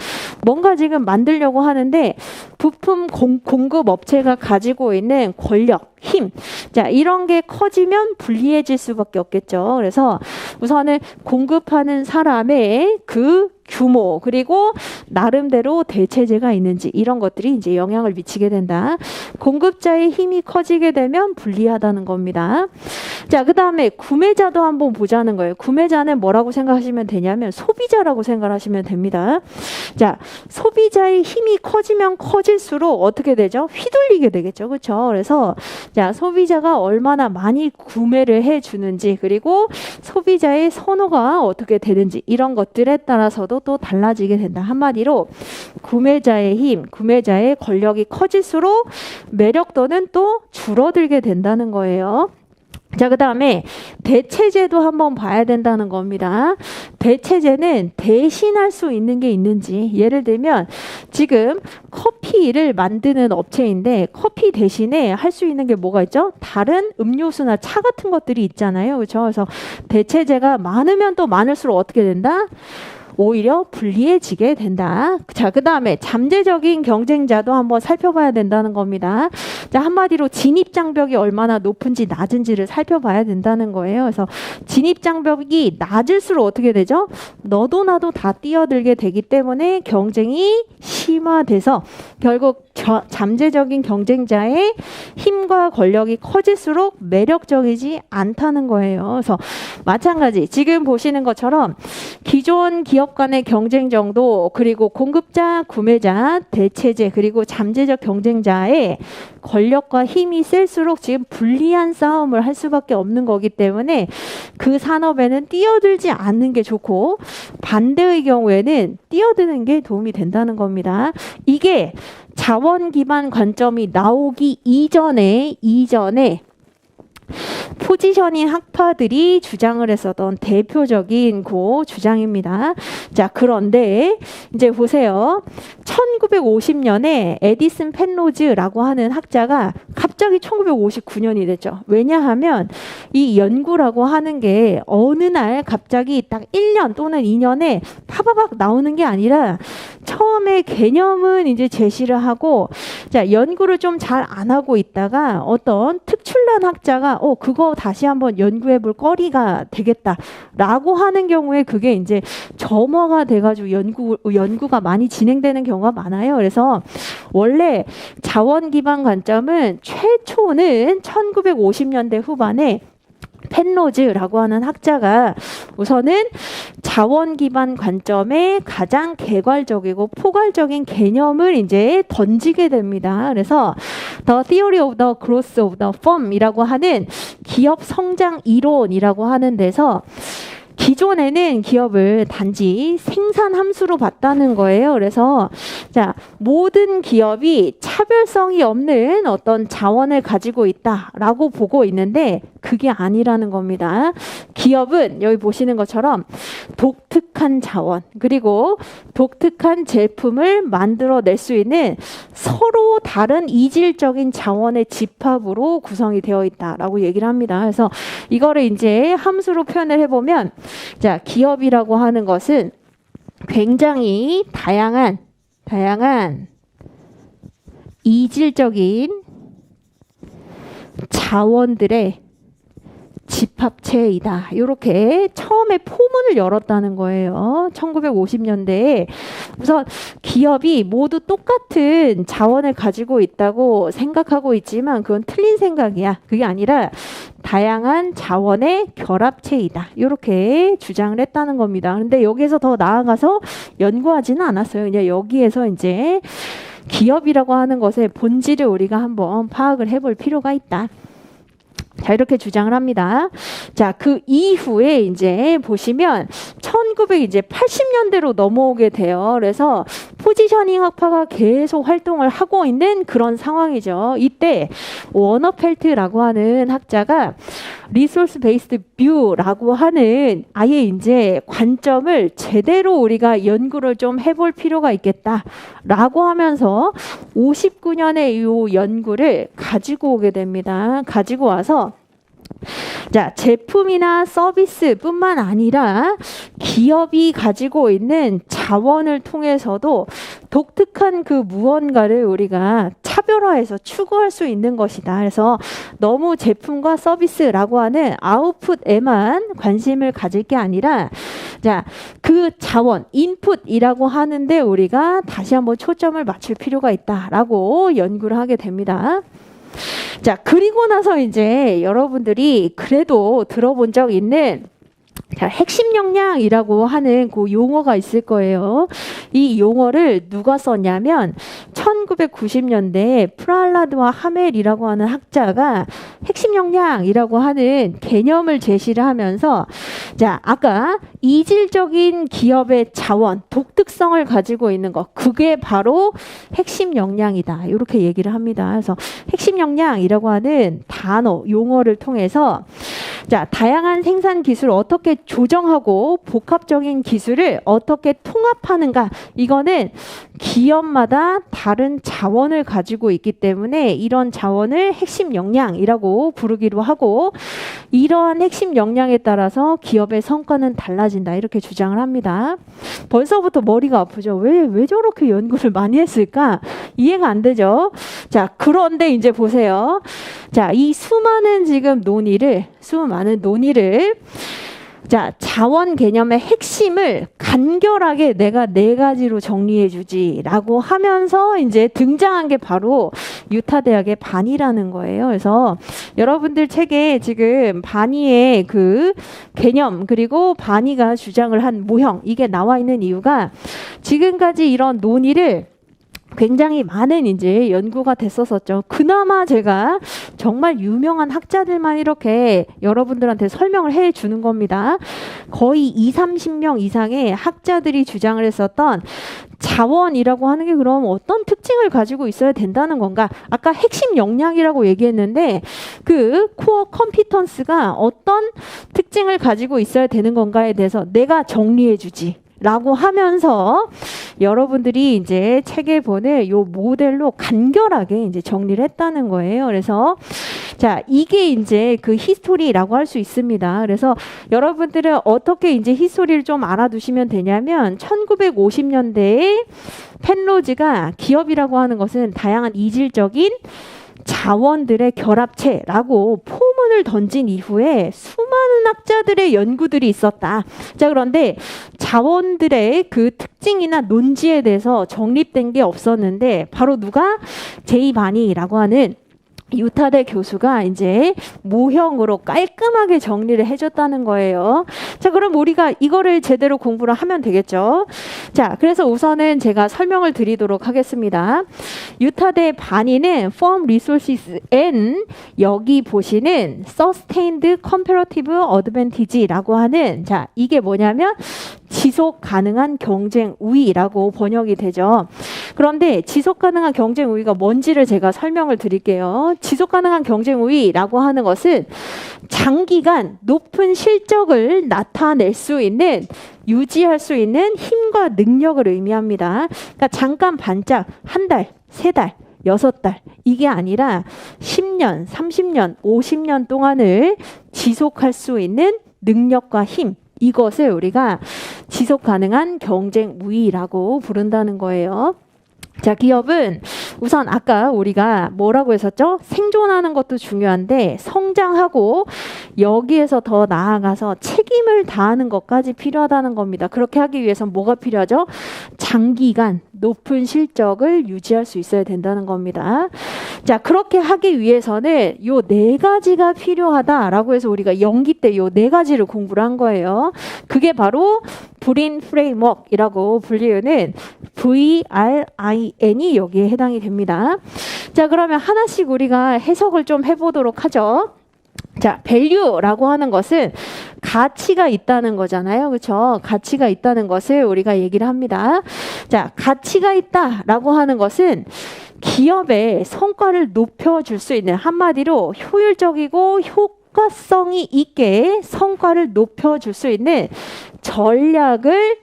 뭔가 지금 만들려고 하는데 부품 공급 업체가 가지고 있는 권력, 힘. 자, 이런 게 커지면 불리해질 수밖에 없겠죠. 그래서 우선은 공급하는 사람의 그 규모 그리고 나름대로 대체제가 있는지 이런 것들이 이제 영향을 미치게 된다. 공급자의 힘이 커지게 되면 불리하다는 겁니다. 자, 그 다음에 구매자도 한번 보자는 거예요. 구매자는 뭐라고 생각하시면 되냐면 소비자라고 생각하시면 됩니다. 자, 소비자의 힘이 커지면 커질수록 어떻게 되죠? 휘둘리게 되겠죠. 그렇죠? 그래서 자, 소비자가 얼마나 많이 구매를 해주는지 그리고 소비자의 선호가 어떻게 되는지 이런 것들에 따라서도 또 달라지게 된다. 한마디로 구매자의 힘, 구매자의 권력이 커질수록 매력도는 또 줄어들게 된다는 거예요. 자, 그 다음에 대체제도 한번 봐야 된다는 겁니다. 대체제는 대신할 수 있는 게 있는지. 예를 들면 지금 커피를 만드는 업체인데 커피 대신에 할 수 있는 게 뭐가 있죠? 다른 음료수나 차 같은 것들이 있잖아요. 그렇죠? 그래서 대체제가 많으면 또 많을수록 어떻게 된다? 오히려 불리해지게 된다. 자, 그 다음에 잠재적인 경쟁자도 한번 살펴봐야 된다는 겁니다. 자, 한마디로 진입장벽이 얼마나 높은지 낮은지를 살펴봐야 된다는 거예요. 그래서 진입장벽이 낮을수록 어떻게 되죠? 너도 나도 다 뛰어들게 되기 때문에 경쟁이 심화돼서 결국 잠재적인 경쟁자의 힘과 권력이 커질수록 매력적이지 않다는 거예요. 그래서 마찬가지 지금 보시는 것처럼 기존 기업 간의 경쟁 정도 그리고 공급자, 구매자, 대체제 그리고 잠재적 경쟁자의 권력과 힘이 셀수록 지금 불리한 싸움을 할 수밖에 없는 거기 때문에 그 산업에는 뛰어들지 않는 게 좋고 반대의 경우에는 뛰어드는 게 도움이 된다는 겁니다. 이게 자원 기반 관점이 나오기 이전에 포지셔닝 학파들이 주장을 했었던 대표적인 주장입니다. 자, 그런데 이제 보세요. 1950년에 에디슨 펜로즈라고 하는 학자가 갑자기 1959년이 됐죠. 왜냐하면 이 연구라고 하는 게 어느 날 갑자기 딱 1년 또는 2년에 파바박 나오는 게 아니라 처음에 개념은 이제 제시를 하고 자, 연구를 좀 잘 안 하고 있다가 어떤 특출난 학자가 그거 다시 한번 연구해 볼 거리가 되겠다라고 하는 경우에 그게 이제 점화가 돼가지고 연구가 많이 진행되는 경우가 많아요. 그래서 원래 자원 기반 관점은 최초는 1950년대 후반에 펜로즈라고 하는 학자가 우선은 자원 기반 관점의 가장 개괄적이고 포괄적인 개념을 이제 던지게 됩니다. 그래서 The Theory of the Growth of the Firm이라고 하는 기업 성장 이론이라고 하는 데서 기존에는 기업을 단지 생산 함수로 봤다는 거예요. 그래서 자, 모든 기업이 차별성이 없는 어떤 자원을 가지고 있다라고 보고 있는데 그게 아니라는 겁니다. 기업은 여기 보시는 것처럼 독특한 자원 그리고 독특한 제품을 만들어낼 수 있는 서로 다른 이질적인 자원의 집합으로 구성이 되어 있다라고 얘기를 합니다. 그래서 이거를 이제 함수로 표현을 해보면 자, 기업이라고 하는 것은 굉장히 다양한 이질적인 자원들의 집합체이다. 이렇게 처음에 포문을 열었다는 거예요. 1950년대에 우선 기업이 모두 똑같은 자원을 가지고 있다고 생각하고 있지만 그건 틀린 생각이야. 그게 아니라 다양한 자원의 결합체이다. 이렇게 주장을 했다는 겁니다. 그런데 여기에서 더 나아가서 연구하지는 않았어요. 그냥 여기에서 이제 기업이라고 하는 것의 본질을 우리가 한번 파악을 해볼 필요가 있다. 자, 이렇게 주장을 합니다. 자, 그 이후에 이제 보시면 1980년대로 넘어오게 돼요. 그래서 포지셔닝 학파가 계속 활동을 하고 있는 그런 상황이죠. 이때 워너펠트라고 하는 학자가 리소스 베이스드 뷰라고 하는 아예 이제 관점을 제대로 우리가 연구를 좀 해볼 필요가 있겠다라고 하면서 59년에 이 연구를 가지고 오게 됩니다. 가지고 와서 자, 제품이나 서비스뿐만 아니라 기업이 가지고 있는 자원을 통해서도 독특한 그 무언가를 우리가 차별화해서 추구할 수 있는 것이다. 그래서 너무 제품과 서비스라고 하는 아웃풋에만 관심을 가질 게 아니라 자, 그 자원, 인풋이라고 하는데 우리가 다시 한번 초점을 맞출 필요가 있다라고 연구를 하게 됩니다. 자, 그리고 나서 이제 여러분들이 그래도 들어본 적 있는 자, 핵심 역량이라고 하는 그 용어가 있을 거예요. 이 용어를 누가 썼냐면 1990년대에 프랄라드와 하멜이라고 하는 학자가 핵심 역량이라고 하는 개념을 제시를 하면서 자, 아까 이질적인 기업의 자원, 독특성을 가지고 있는 것, 그게 바로 핵심 역량이다. 이렇게 얘기를 합니다. 그래서 핵심 역량이라고 하는 단어, 용어를 통해서 자, 다양한 생산 기술을 어떻게 조정하고 복합적인 기술을 어떻게 통합하는가, 이거는 기업마다 다른 자원을 가지고 있기 때문에 이런 자원을 핵심 역량이라고 부르기도 하고 이러한 핵심 역량에 따라서 기업의 성과는 달라진다. 이렇게 주장을 합니다. 벌써부터 머리가 아프죠. 왜 저렇게 연구를 많이 했을까? 이해가 안 되죠. 자, 그런데 이제 보세요. 자, 이 수많은 논의를 자, 자원 개념의 핵심을 간결하게 내가 4가지로 정리해 주지라고 하면서 이제 등장한 게 바로 유타 대학의 바니라는 거예요. 그래서 여러분들 책에 지금 바니의 그 개념 그리고 바니가 주장을 한 모형 이게 나와 있는 이유가 지금까지 이런 논의를 굉장히 많은 이제 연구가 됐었었죠. 그나마 제가 정말 유명한 학자들만 이렇게 여러분들한테 설명을 해 주는 겁니다. 거의 20-30명 이상의 학자들이 주장을 했었던 자원이라고 하는 게 그럼 어떤 특징을 가지고 있어야 된다는 건가? 아까 핵심 역량이라고 얘기했는데 그 코어 컴피턴스가 어떤 특징을 가지고 있어야 되는 건가에 대해서 내가 정리해 주지. 라고 하면서 여러분들이 이제 책에 보는 요 모델로 간결하게 이제 정리를 했다는 거예요. 그래서 자, 이게 이제 그 히스토리라고 할 수 있습니다. 그래서 여러분들은 어떻게 이제 히스토리를 좀 알아두시면 되냐면 1950년대에 펜로즈가 기업이라고 하는 것은 다양한 이질적인 자원들의 결합체라고 포문을 던진 이후에 수많은 학자들의 연구들이 있었다. 자, 그런데 자원들의 그 특징이나 논지에 대해서 정립된 게 없었는데 바로 누가? 제이 바니라고 하는 유타대 교수가 이제 모형으로 깔끔하게 정리를 해줬다는 거예요. 자, 그럼 우리가 이거를 제대로 공부를 하면 되겠죠. 자, 그래서 우선은 제가 설명을 드리도록 하겠습니다. 유타대 바니는 Firm Resources and 여기 보시는 Sustained Comparative Advantage라고 하는 자, 이게 뭐냐면 지속 가능한 경쟁 우위라고 번역이 되죠. 그런데 지속 가능한 경쟁 우위가 뭔지를 제가 설명을 드릴게요. 지속 가능한 경쟁 우위라고 하는 것은 장기간 높은 실적을 나타낼 수 있는 유지할 수 있는 힘과 능력을 의미합니다. 그러니까 잠깐 반짝 한 달, 3달, 6달 이게 아니라 10년, 30년, 50년 동안을 지속할 수 있는 능력과 힘 이것을 우리가 지속 가능한 경쟁 우위라고 부른다는 거예요. 자, 기업은 우선 아까 우리가 뭐라고 했었죠? 생존하는 것도 중요한데 성장하고 여기에서 더 나아가서 책임을 다하는 것까지 필요하다는 겁니다. 그렇게 하기 위해서는 뭐가 필요하죠? 장기간 높은 실적을 유지할 수 있어야 된다는 겁니다. 자, 그렇게 하기 위해서는 요 네 가지가 필요하다라고 해서 우리가 연기 때 요 네 가지를 공부를 한 거예요. 그게 바로 브린 프레임워크이라고 불리우는 VRIN이 여기에 해당이 됩니다. 자, 그러면 하나씩 우리가 해석을 좀 해보도록 하죠. 자, value라고 하는 것은 가치가 있다는 거잖아요. 그렇죠? 가치가 있다는 것을 우리가 얘기를 합니다. 자, 가치가 있다라고 하는 것은 기업의 성과를 높여줄 수 있는, 한마디로 효율적이고 효과성이 있게 성과를 높여줄 수 있는 전략을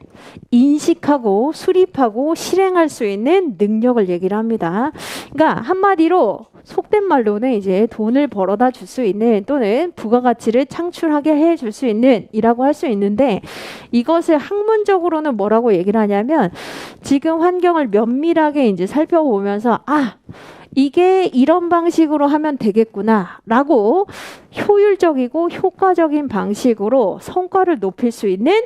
인식하고 수립하고 실행할 수 있는 능력을 얘기를 합니다. 그러니까 한마디로 속된 말로는 이제 돈을 벌어다 줄 수 있는, 또는 부가가치를 창출하게 해줄 수 있는 이라고 할 수 있는데, 이것을 학문적으로는 뭐라고 얘기를 하냐면, 지금 환경을 면밀하게 이제 살펴보면서 이게 이런 방식으로 하면 되겠구나 라고 효율적이고 효과적인 방식으로 성과를 높일 수 있는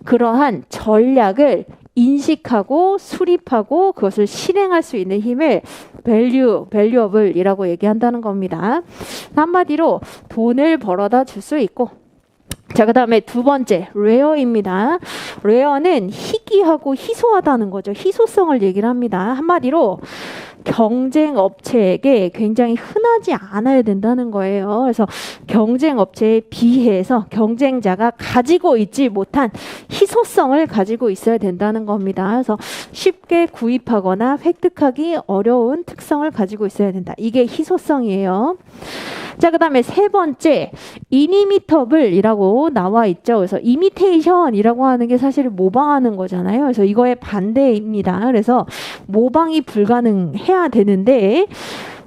그러한 전략을 인식하고 수립하고 그것을 실행할 수 있는 힘을 valuable이라고 얘기한다는 겁니다. 한마디로 돈을 벌어다 줄 수 있고, 자, 그 다음에 두 번째, rare입니다. rare는 희귀하고 희소하다는 거죠. 희소성을 얘기를 합니다. 한마디로 경쟁 업체에게 굉장히 흔하지 않아야 된다는 거예요. 그래서 경쟁 업체에 비해서 경쟁자가 가지고 있지 못한 희소성을 가지고 있어야 된다는 겁니다. 그래서 쉽게 구입하거나 획득하기 어려운 특성을 가지고 있어야 된다. 이게 희소성이에요. 자, 그 다음에 세 번째, inimitable 이라고 나와 있죠. 그래서 imitation이라고 하는 게 사실 모방하는 거잖아요. 그래서 이거의 반대입니다. 그래서 모방이 불가능해야 되는데,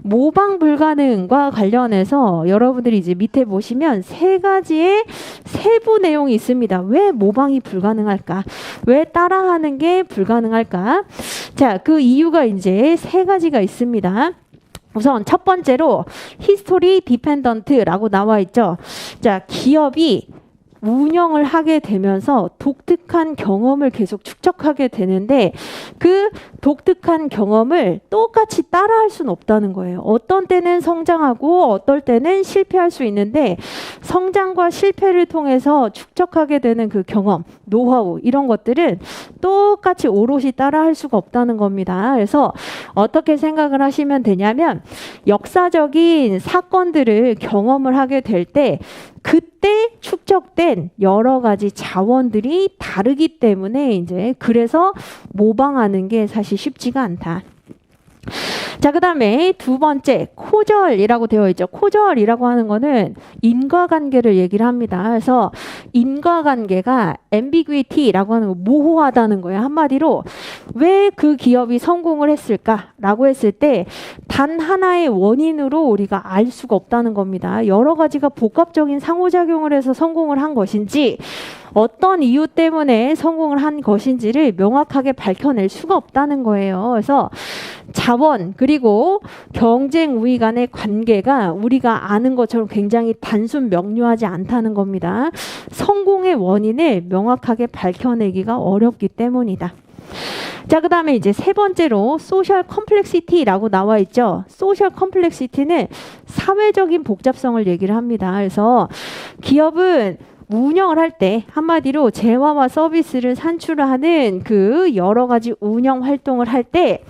모방 불가능과 관련해서 여러분들이 이제 밑에 보시면 세 가지의 세부 내용이 있습니다. 왜 모방이 불가능할까? 왜 따라하는 게 불가능할까? 자, 그 이유가 이제 세 가지가 있습니다. 우선 첫 번째로 history dependent라고 나와 있죠. 자, 기업이 운영을 하게 되면서 독특한 경험을 계속 축적하게 되는데, 그 독특한 경험을 똑같이 따라할 수는 없다는 거예요. 어떤 때는 성장하고 어떨 때는 실패할 수 있는데, 성장과 실패를 통해서 축적하게 되는 그 경험, 노하우 이런 것들은 똑같이 오롯이 따라할 수가 없다는 겁니다. 그래서 어떻게 생각을 하시면 되냐면, 역사적인 사건들을 경험을 하게 될 때 그때 축적된 여러 가지 자원들이 다르기 때문에 이제 그래서 모방하는 게 사실 쉽지가 않다. 자, 그 다음에 두 번째, 코절이라고 되어 있죠. 코절이라고 하는 거는 인과관계를 얘기를 합니다. 그래서 인과관계가 ambiguity라고 하는 거, 모호하다는 거예요. 한마디로 왜 그 기업이 성공을 했을까라고 했을 때 단 하나의 원인으로 우리가 알 수가 없다는 겁니다. 여러 가지가 복합적인 상호작용을 해서 성공을 한 것인지, 어떤 이유 때문에 성공을 한 것인지를 명확하게 밝혀낼 수가 없다는 거예요. 그래서 자원 그리고 경쟁 우위 간의 관계가 우리가 아는 것처럼 굉장히 단순 명료하지 않다는 겁니다. 성공의 원인을 명확하게 밝혀내기가 어렵기 때문이다. 자, 그 다음에 이제 세 번째로 소셜 컴플렉시티라고 나와 있죠. 소셜 컴플렉시티는 사회적인 복잡성을 얘기를 합니다. 그래서 기업은 운영을 할 때 한마디로 재화와 서비스를 산출하는 그 여러 가지 운영 활동을 할 때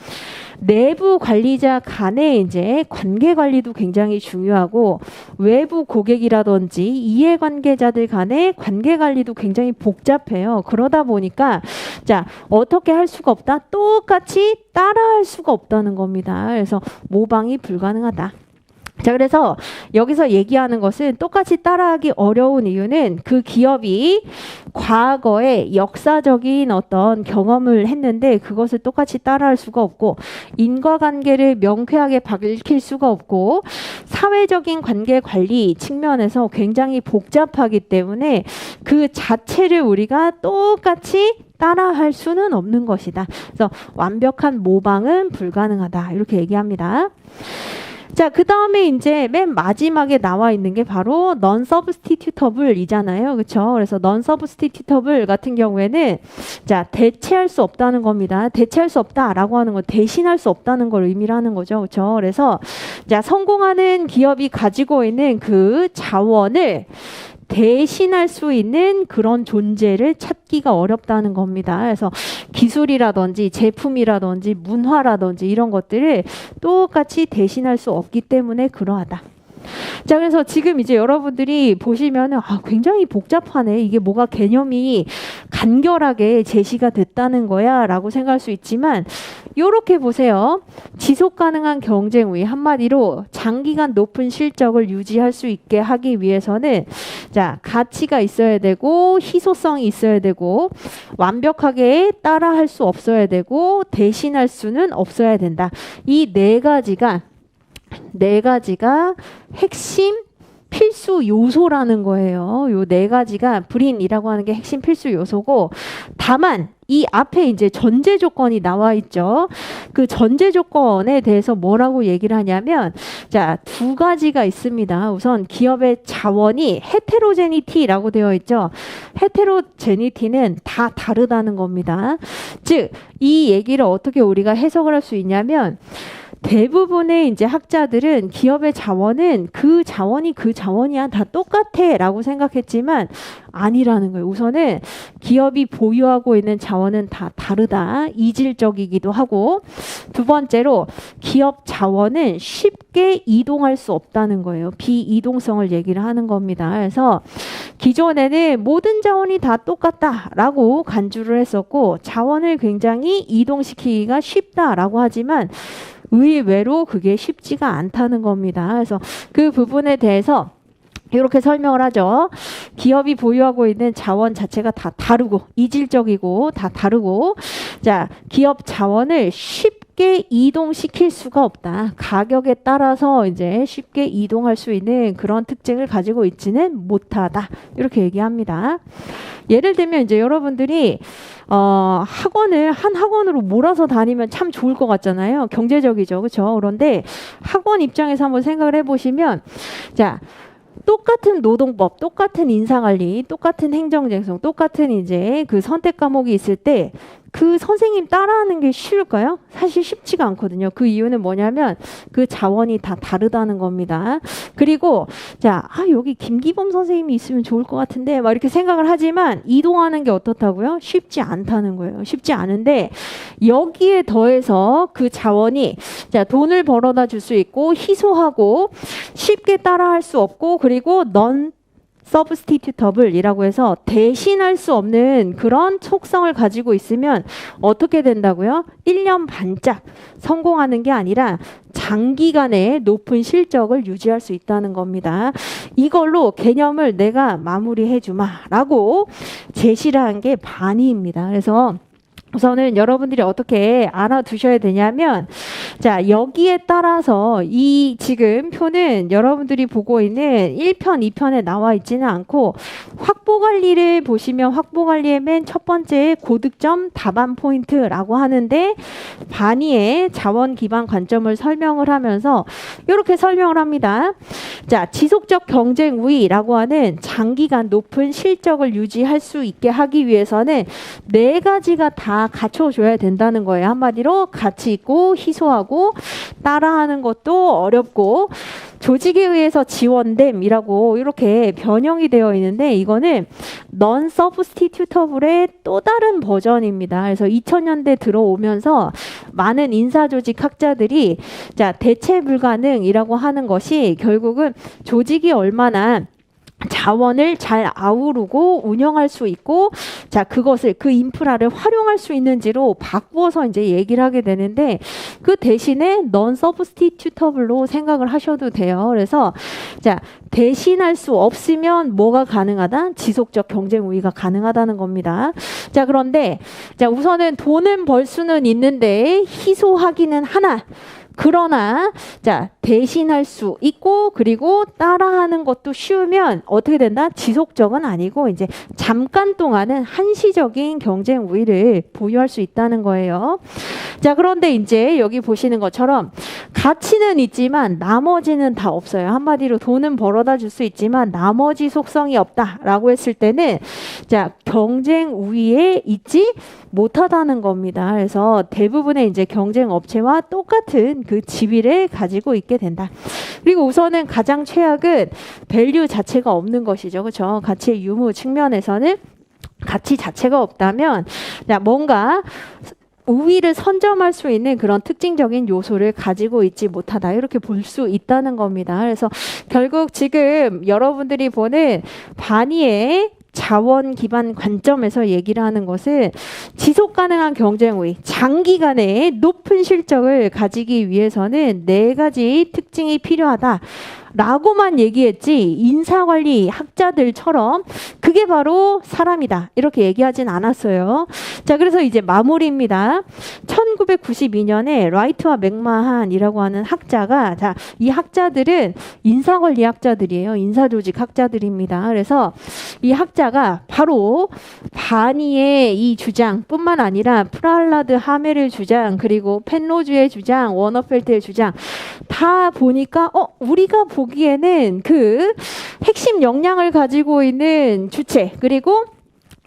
내부 관리자 간의 이제 관계 관리도 굉장히 중요하고, 외부 고객이라든지 이해관계자들 간의 관계 관리도 굉장히 복잡해요. 그러다 보니까 자, 어떻게 할 수가 없다? 똑같이 따라할 수가 없다는 겁니다. 그래서 모방이 불가능하다. 자, 그래서 여기서 얘기하는 것은 똑같이 따라하기 어려운 이유는 그 기업이 과거에 역사적인 어떤 경험을 했는데 그것을 똑같이 따라할 수가 없고, 인과관계를 명쾌하게 밝힐 수가 없고, 사회적인 관계 관리 측면에서 굉장히 복잡하기 때문에 그 자체를 우리가 똑같이 따라할 수는 없는 것이다. 그래서 완벽한 모방은 불가능하다. 이렇게 얘기합니다. 자, 그 다음에 이제 맨 마지막에 나와 있는 게 바로 non-substitutable이잖아요. 그렇죠? 그래서 non-substitutable 같은 경우에는 자, 대체할 수 없다는 겁니다. 대체할 수 없다라고 하는 건 대신할 수 없다는 걸 의미를 하는 거죠. 그렇죠? 그래서 자, 성공하는 기업이 가지고 있는 그 자원을 대신할 수 있는 그런 존재를 찾기가 어렵다는 겁니다. 그래서 기술이라든지 제품이라든지 문화라든지 이런 것들을 똑같이 대신할 수 없기 때문에 그러하다. 자, 그래서 지금 이제 여러분들이 보시면은 굉장히 복잡하네. 이게 뭐가 개념이 간결하게 제시가 됐다는 거야 라고 생각할 수 있지만 요렇게 보세요. 지속 가능한 경쟁 우위, 한마디로 장기간 높은 실적을 유지할 수 있게 하기 위해서는 자, 가치가 있어야 되고 희소성이 있어야 되고 완벽하게 따라할 수 없어야 되고 대신할 수는 없어야 된다. 이 네 가지가 핵심 필수 요소라는 거예요. 요 네 가지가 브린이라고 하는 게 핵심 필수 요소고, 다만 이 앞에 이제 전제 조건이 나와 있죠. 그 전제 조건에 대해서 뭐라고 얘기를 하냐면 자, 두 가지가 있습니다. 우선 기업의 자원이 헤테로제니티라고 되어 있죠. 헤테로제니티는 다 다르다는 겁니다. 즉, 이 얘기를 어떻게 우리가 해석을 할 수 있냐면 대부분의 이제 학자들은 기업의 자원은 그 자원이야 다 똑같아 라고 생각했지만 아니라는 거예요. 우선은 기업이 보유하고 있는 자원은 다 다르다. 이질적이기도 하고, 두 번째로 기업 자원은 쉽게 이동할 수 없다는 거예요. 비이동성을 얘기를 하는 겁니다. 그래서 기존에는 모든 자원이 다 똑같다라고 간주를 했었고 자원을 굉장히 이동시키기가 쉽다라고 하지만 의외로 그게 쉽지가 않다는 겁니다. 그래서 그 부분에 대해서 이렇게 설명을 하죠. 기업이 보유하고 있는 자원 자체가 다 다르고 이질적이고 다 다르고, 자, 기업 자원을 쉽게 이동시킬 수가 없다. 가격에 따라서 이제 쉽게 이동할 수 있는 그런 특징을 가지고 있지는 못하다. 이렇게 얘기합니다. 예를 들면 이제 여러분들이 학원을 한 학원으로 몰아서 다니면 참 좋을 것 같잖아요. 경제적이죠. 그렇죠? 그런데 학원 입장에서 한번 생각을 해보시면 자, 똑같은 노동법, 똑같은 인사관리, 똑같은 행정쟁성, 똑같은 이제 그 선택 과목이 있을 때 그 선생님 따라하는 게 쉬울까요? 사실 쉽지가 않거든요. 그 이유는 뭐냐면 그 자원이 다 다르다는 겁니다. 그리고 자, 여기 김기범 선생님이 있으면 좋을 것 같은데 막 이렇게 생각을 하지만 이동하는 게 어떻다고요? 쉽지 않다는 거예요. 쉽지 않은데 여기에 더해서 그 자원이 자, 돈을 벌어다 줄 수 있고 희소하고 쉽게 따라할 수 없고 그리고 substitutable이라고 해서 대신할 수 없는 그런 속성을 가지고 있으면 어떻게 된다고요? 1년 반짝 성공하는 게 아니라 장기간의 높은 실적을 유지할 수 있다는 겁니다. 이걸로 개념을 내가 마무리해 주마라고 제시를 한 게 반의입니다. 그래서 우선은 여러분들이 어떻게 알아두셔야 되냐면 자, 여기에 따라서 이 지금 표는 여러분들이 보고 있는 1편, 2편에 나와 있지는 않고 확보관리를 보시면 확보관리의 맨 첫 번째 고득점 답안 포인트라고 하는데 반의의 자원 기반 관점을 설명을 하면서 이렇게 설명을 합니다. 자, 지속적 경쟁 우위라고 하는 장기간 높은 실적을 유지할 수 있게 하기 위해서는 네 가지가 다 갖춰줘야 된다는 거예요. 한마디로 가치 있고 희소하고 따라하는 것도 어렵고 조직에 의해서 지원됨이라고 이렇게 변형이 되어 있는데 이거는 non-substitutable의 또 다른 버전입니다. 그래서 2000년대 들어오면서 많은 인사조직 학자들이 자, 대체 불가능이라고 하는 것이 결국은 조직이 얼마나 자원을 잘 아우르고 운영할 수 있고 자, 그것을 그 인프라를 활용할 수 있는지로 바꾸어서 이제 얘기를 하게 되는데 그 대신에 non-substitutable로 생각을 하셔도 돼요. 그래서 자, 대신할 수 없으면 뭐가 가능하다? 지속적 경쟁 우위가 가능하다는 겁니다. 자, 그런데 자, 우선은 돈은 벌 수는 있는데 희소하기는 하나 그러나 자, 대신할 수 있고 그리고 따라하는 것도 쉬우면 어떻게 된다? 지속적은 아니고 이제 잠깐 동안은 한시적인 경쟁 우위를 보유할 수 있다는 거예요. 자, 그런데 이제 여기 보시는 것처럼 가치는 있지만 나머지는 다 없어요. 한마디로 돈은 벌어다 줄 수 있지만 나머지 속성이 없다라고 했을 때는 자, 경쟁 우위에 있지 못하다는 겁니다. 그래서 대부분의 이제 경쟁 업체와 똑같은 그 지위를 가지고 있게 된다. 그리고 우선은 가장 최악은 밸류 자체가 없는 것이죠. 그렇죠? 가치의 유무 측면에서는 가치 자체가 없다면 뭔가 우위를 선점할 수 있는 그런 특징적인 요소를 가지고 있지 못하다. 이렇게 볼 수 있다는 겁니다. 그래서 결국 지금 여러분들이 보는 반의의 자원 기반 관점에서 얘기를 하는 것은 지속 가능한 경쟁 우위, 장기간의 높은 실적을 가지기 위해서는 4가지 특징이 필요하다. 라고만 얘기했지 인사관리 학자들처럼 그게 바로 사람이다 이렇게 얘기하진 않았어요. 자, 그래서 이제 마무리입니다. 1992년에 라이트와 맥마한이라고 하는 학자가 자, 이 학자들은 인사관리 학자들이에요. 인사조직 학자들입니다. 그래서 이 학자가 바로 바니의 이 주장뿐만 아니라 프랄라드 하멜의 주장 그리고 펜로즈의 주장 워너펠트의 주장 다 보니까 우리가 보기에는 그 핵심 역량을 가지고 있는 주체 그리고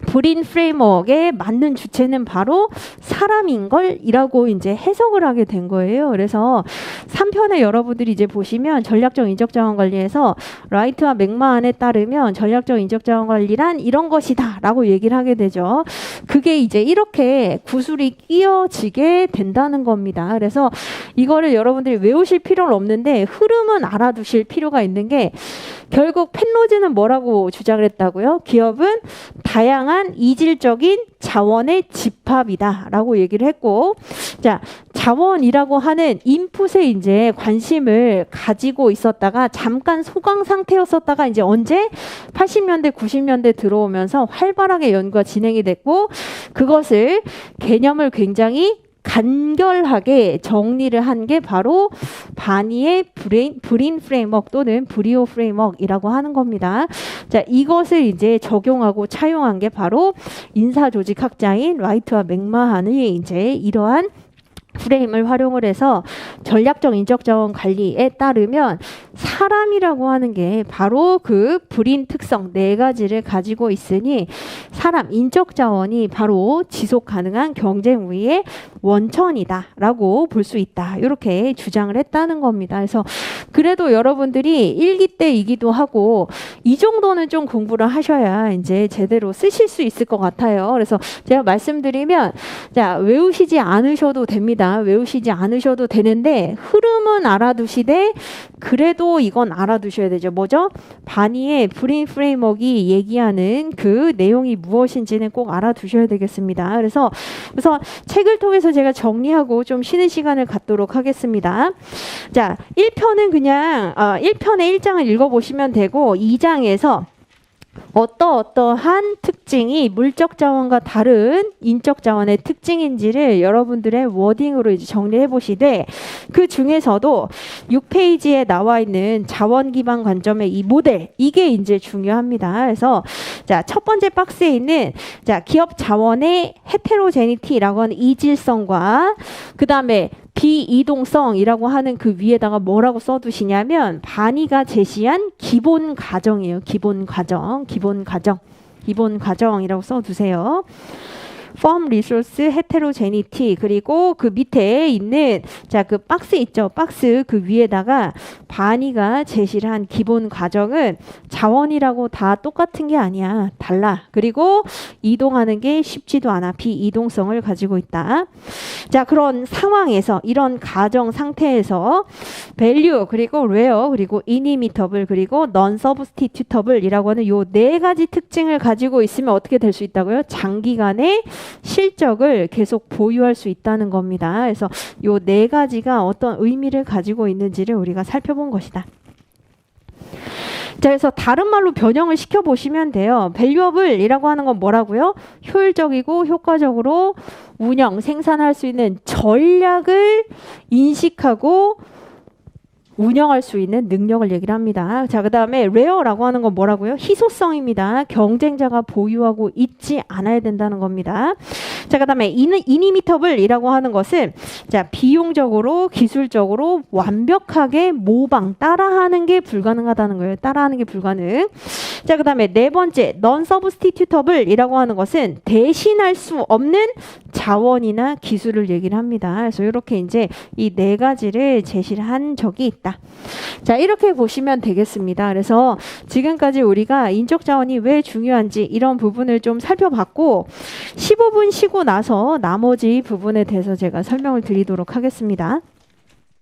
브린 프레임워크에 맞는 주체는 바로 사람인 걸이라고 이제 해석을 하게 된 거예요. 그래서 3편에 여러분들이 이제 보시면 전략적 인적 자원 관리에서 라이트와 맥마한에 따르면 전략적 인적 자원 관리란 이런 것이다라고 얘기를 하게 되죠. 그게 이제 이렇게 구술이 끼어지게 된다는 겁니다. 그래서 이거를 여러분들이 외우실 필요는 없는데 흐름은 알아두실 필요가 있는 게 결국 펜로즈는 뭐라고 주장을 했다고요? 기업은 다양한 이질적인 자원의 집합이다라고 얘기를 했고, 자, 자원이라고 하는 인풋에 이제 관심을 가지고 있었다가 잠깐 소강 상태였었다가 이제 언제 80년대, 90년대 들어오면서 활발하게 연구가 진행이 됐고, 그것을 개념을 굉장히 간결하게 정리를 한 게 바로 바니의 브린 프레임워크 또는 브리오 프레임워크이라고 하는 겁니다. 자, 이것을 이제 적용하고 차용한 게 바로 인사조직학자인 라이트와 맥마한의 이제 이러한 프레임을 활용을 해서 전략적 인적 자원 관리에 따르면 사람이라고 하는 게 바로 그 브린 특성 4가지를 가지고 있으니 사람 인적 자원이 바로 지속 가능한 경쟁 우위의 원천이다라고 볼 수 있다. 이렇게 주장을 했다는 겁니다. 그래서 그래도 여러분들이 1기 때 2기도 하고 이 정도는 좀 공부를 하셔야 이제 제대로 쓰실 수 있을 것 같아요. 그래서 제가 말씀드리면 자, 외우시지 않으셔도 됩니다. 외우시지 않으셔도 되는데 흐름은 알아두시되 그래도 이건 알아두셔야 되죠. 뭐죠? 바니의 브린 프레임워크가 얘기하는 그 내용이 무엇인지는 꼭 알아두셔야 되겠습니다. 그래서 우선 책을 통해서 제가 정리하고 좀 쉬는 시간을 갖도록 하겠습니다. 자, 1편은 그냥 1편의 1장을 읽어보시면 되고 2장에서 어떠한 특징이 물적 자원과 다른 인적 자원의 특징인지를 여러분들의 워딩으로 이제 정리해 보시되 그 중에서도 6페이지에 나와 있는 자원 기반 관점의 이 모델 이게 이제 중요합니다. 그래서 자, 첫 번째 박스에 있는 자, 기업 자원의 헤테로제니티라고 하는 이질성과 그 다음에 비이동성이라고 하는 그 위에다가 뭐라고 써두시냐면 바니가 제시한 기본 과정이에요. 기본 과정이라고 써두세요. Firm Resource Heterogeneity 그리고 그 밑에 있는 자, 그 박스 있죠. 박스 그 위에다가 바니가 제시를 한 기본 과정은 자원이라고 다 똑같은 게 아니야. 달라. 그리고 이동하는 게 쉽지도 않아. 비이동성을 가지고 있다. 자, 그런 상황에서 이런 가정 상태에서 value 그리고 rare 그리고 inimitable 그리고 non-substitutable이라고 하는 요 4가지 특징을 가지고 있으면 어떻게 될 수 있다고요? 장기간에 실적을 계속 보유할 수 있다는 겁니다. 그래서 요 4가지가 어떤 의미를 가지고 있는지를 우리가 살펴본 것이다. 자, 그래서 다른 말로 변형을 시켜보시면 돼요. 밸류어블이라고 하는 건 뭐라고요? 효율적이고 효과적으로 운영, 생산할 수 있는 전략을 인식하고 운영할 수 있는 능력을 얘기를 합니다. 자, 그 다음에 레어라고 하는 건 뭐라고요? 희소성입니다. 경쟁자가 보유하고 있지 않아야 된다는 겁니다. 자, 그 다음에 inimitable 하는 것은 자, 비용적으로 기술적으로 완벽하게 모방, 따라하는 게 불가능하다는 거예요. 따라하는 게 불가능. 자, 그 다음에 네 번째 non-substitutable 이라고 하는 것은 대신할 수 없는 자원이나 기술을 얘기를 합니다. 그래서 이렇게 이제 이 네 가지를 제시를 한 적이 있다. 자, 이렇게 보시면 되겠습니다. 그래서 지금까지 우리가 인적 자원이 왜 중요한지 이런 부분을 좀 살펴봤고 15분 쉬고 나서 나머지 부분에 대해서 제가 설명을 드리도록 하겠습니다.